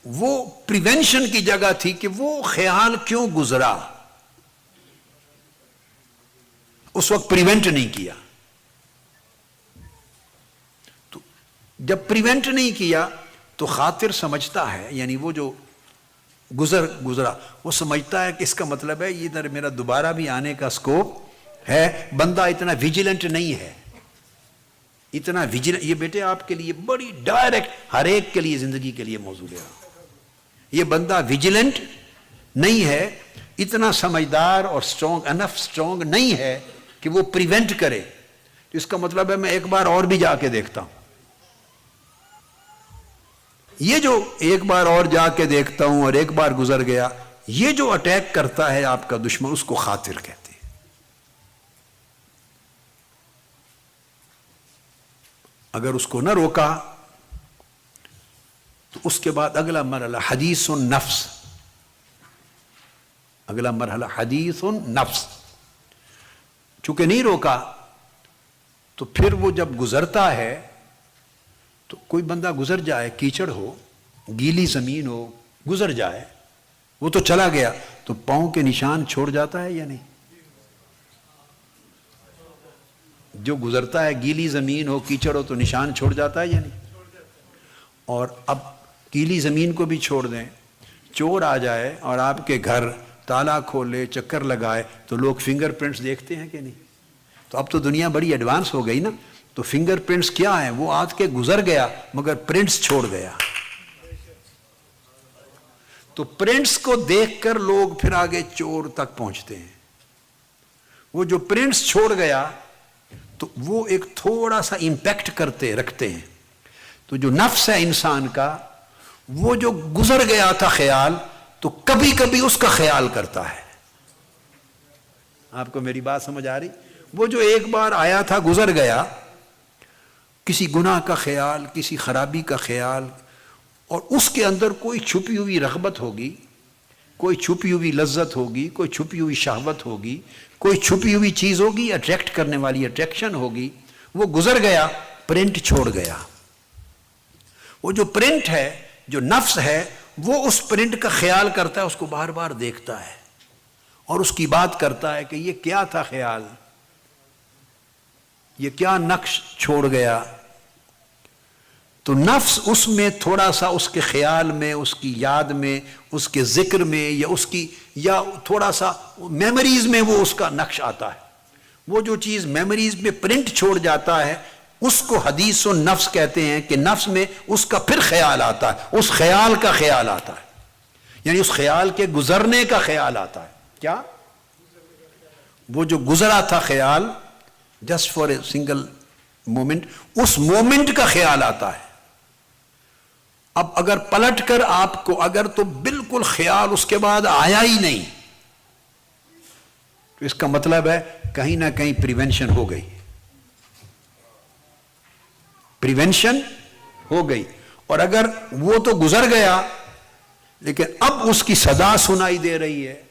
وہ پریونشن کی جگہ تھی کہ وہ خیال کیوں گزرا، اس وقت پریونٹ نہیں کیا. تو جب پریونٹ نہیں کیا تو خاطر سمجھتا ہے، یعنی وہ جو گزرا وہ سمجھتا ہے کہ اس کا مطلب ہے ادھر میرا دوبارہ بھی آنے کا سکوپ ہے. بندہ اتنا ویجیلنٹ نہیں ہے، اتنا ویجیلنٹ. یہ بیٹے آپ کے لیے بڑی ڈائریکٹ، ہر ایک کے لیے زندگی کے لیے موضوع ہے. یہ بندہ ویجیلنٹ نہیں ہے، اتنا سمجھدار اور اسٹرانگ نہیں ہے کہ وہ پریونٹ کرے. تو اس کا مطلب ہے میں ایک بار اور بھی جا کے دیکھتا ہوں. یہ جو ایک بار اور جا کے دیکھتا ہوں اور ایک بار گزر گیا، یہ جو اٹیک کرتا ہے آپ کا دشمن، اس کو خاطر کہتے ہیں. اگر اس کو نہ روکا تو اس کے بعد اگلا مرحلہ حدیث النفس. اگلا مرحلہ حدیث النفس. چونکہ نہیں روکا تو پھر وہ جب گزرتا ہے تو کوئی بندہ گزر جائے، کیچڑ ہو، گیلی زمین ہو، گزر جائے، وہ تو چلا گیا، تو پاؤں کے نشان چھوڑ جاتا ہے یا نہیں؟ جو گزرتا ہے، گیلی زمین ہو، کیچڑ ہو، تو نشان چھوڑ جاتا ہے یا نہیں؟ اور اب گیلی زمین کو بھی چھوڑ دیں، چور آ جائے اور آپ کے گھر تالا کھولے، چکر لگائے، تو لوگ فنگر پرنٹس دیکھتے ہیں کہ نہیں؟ تو اب تو دنیا بڑی ایڈوانس ہو گئی نا. تو فنگر پرنٹس کیا ہیں؟ وہ آج کے گزر گیا مگر پرنٹس چھوڑ گیا. تو پرنٹس کو دیکھ کر لوگ پھر آگے چور تک پہنچتے ہیں. وہ جو پرنٹس چھوڑ گیا تو وہ ایک تھوڑا سا امپیکٹ رکھتے ہیں. تو جو نفس ہے انسان کا، وہ جو گزر گیا تھا خیال، تو کبھی کبھی اس کا خیال کرتا ہے. آپ کو میری بات سمجھ آ رہی؟ وہ جو ایک بار آیا تھا، گزر گیا، کسی گناہ کا خیال، کسی خرابی کا خیال، اور اس کے اندر کوئی چھپی ہوئی رغبت ہوگی، کوئی چھپی ہوئی لذت ہوگی، کوئی چھپی ہوئی شہوت ہوگی، کوئی چھپی ہوئی چیز ہوگی، اٹریکٹ کرنے والی اٹریکشن ہوگی. وہ گزر گیا، پرنٹ چھوڑ گیا. وہ جو پرنٹ ہے، جو نفس ہے، وہ اس پرنٹ کا خیال کرتا ہے، اس کو بار بار دیکھتا ہے اور اس کی بات کرتا ہے کہ یہ کیا تھا خیال، یہ کیا نقش چھوڑ گیا. تو نفس اس میں تھوڑا سا، اس کے خیال میں، اس کی یاد میں، اس کے ذکر میں، یا تھوڑا سا میموریز میں وہ اس کا نقش آتا ہے. وہ جو چیز میموریز میں پرنٹ چھوڑ جاتا ہے، اس کو حدیث النفس کہتے ہیں کہ نفس میں اس کا پھر خیال آتا ہے، اس خیال کا خیال آتا ہے، یعنی اس خیال کے گزرنے کا خیال آتا ہے. کیا وہ جو گزرا تھا خیال just for a single moment, اس مومنٹ کا خیال آتا ہے. اب اگر پلٹ کر آپ کو اگر تو بالکل خیال اس کے بعد آیا ہی نہیں تو اس کا مطلب ہے کہیں نہ کہیں پریونشن ہو گئی، پریونشن ہو گئی. اور اگر وہ تو گزر گیا لیکن اب اس کی صدا سنائی دے رہی ہے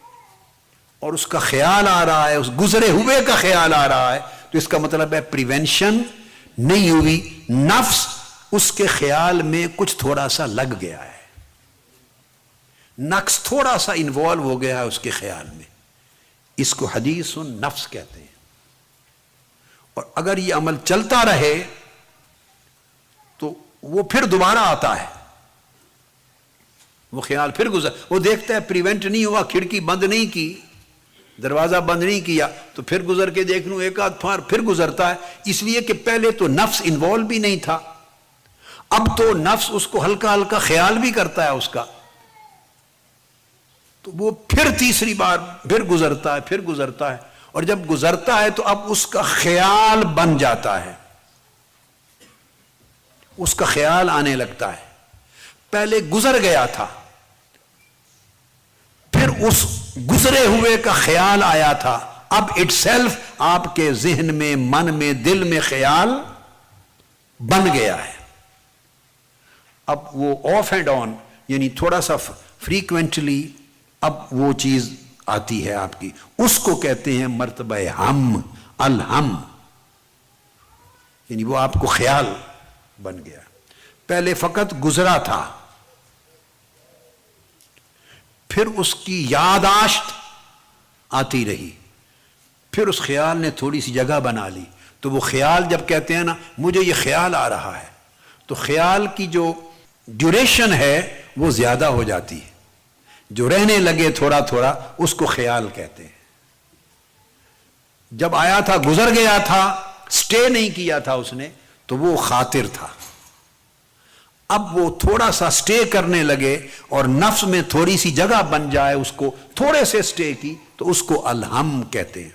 اور اس کا خیال آ رہا ہے، اس گزرے ہوئے کا خیال آ رہا ہے، تو اس کا مطلب ہے پریونشن نہیں ہوئی، نفس اس کے خیال میں کچھ تھوڑا سا لگ گیا ہے، نقص تھوڑا سا انوالو ہو گیا ہے اس کے خیال میں. اس کو حدیث نفس کہتے ہیں. اور اگر یہ عمل چلتا رہے تو وہ پھر دوبارہ آتا ہے، وہ خیال پھر وہ دیکھتا ہے پریونٹ نہیں ہوا، کھڑکی بند نہیں کی، دروازہ بند نہیں کیا، تو پھر گزر کے دیکھ لوں ایک آدھ پھار پھر گزرتا ہے. اس لیے کہ پہلے تو نفس انوالو بھی نہیں تھا، اب تو نفس اس کو ہلکا ہلکا خیال بھی کرتا ہے اس کا، تو وہ پھر تیسری بار پھر گزرتا ہے، پھر گزرتا ہے. اور جب گزرتا ہے تو اب اس کا خیال بن جاتا ہے، اس کا خیال آنے لگتا ہے. پہلے گزر گیا تھا، پھر اس گزرے ہوئے کا خیال آیا تھا، اب اٹ سیلف آپ کے ذہن میں، من میں، دل میں خیال بن گیا ہے. اب وہ آف اینڈ آن یعنی تھوڑا سا فریکوینٹلی اب وہ چیز آتی ہے آپ کی، اس کو کہتے ہیں مرتبہ ہم، الہم، یعنی وہ آپ کو خیال بن گیا. پہلے فقط گزرا تھا، پھر اس کی یاداشت آتی رہی، پھر اس خیال نے تھوڑی سی جگہ بنا لی. تو وہ خیال جب کہتے ہیں نا مجھے یہ خیال آ رہا ہے، تو خیال کی جو ڈیوریشن ہے وہ زیادہ ہو جاتی ہے، جو رہنے لگے تھوڑا تھوڑا اس کو خیال کہتے ہیں. جب آیا تھا گزر گیا تھا، سٹے نہیں کیا تھا اس نے، تو وہ خاطر تھا. اب وہ تھوڑا سا سٹے کرنے لگے اور نفس میں تھوڑی سی جگہ بن جائے، اس کو تھوڑے سے سٹے کی، تو اس کو الہم کہتے ہیں،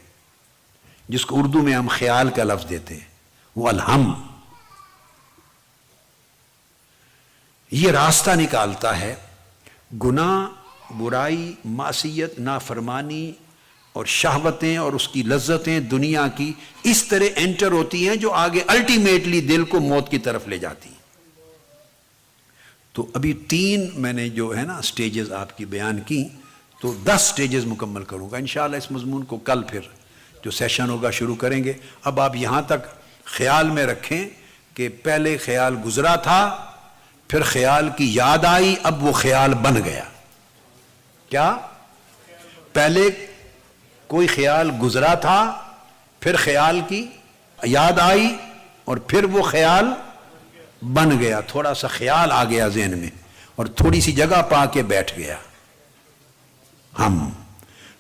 جس کو اردو میں ہم خیال کا لفظ دیتے ہیں، وہ الہم. یہ راستہ نکالتا ہے. گناہ، برائی، معصیت، نافرمانی اور شہوتیں اور اس کی لذتیں دنیا کی اس طرح انٹر ہوتی ہیں جو آگے الٹیمیٹلی دل کو موت کی طرف لے جاتی ہیں. تو ابھی 3 میں نے جو ہے نا سٹیجز آپ کی بیان کی، تو 10 سٹیجز مکمل کروں گا انشاءاللہ. اس مضمون کو کل پھر جو سیشن ہوگا شروع کریں گے. اب آپ یہاں تک خیال میں رکھیں کہ پہلے خیال گزرا تھا، پھر خیال کی یاد آئی، اب وہ خیال بن گیا. کیا؟ پہلے کوئی خیال گزرا تھا، پھر خیال کی یاد آئی، اور پھر وہ خیال بن گیا. تھوڑا سا خیال آ گیا ذہن میں اور تھوڑی سی جگہ پا کے بیٹھ گیا. ہم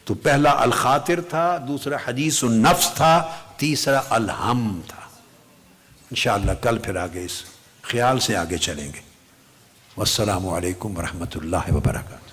تو پہلا الخاطر تھا، دوسرا حدیث النفس تھا، تیسرا الہم تھا. انشاءاللہ کل پھر آگے اس خیال سے آگے چلیں گے. والسلام علیکم ورحمۃ اللہ وبرکاتہ.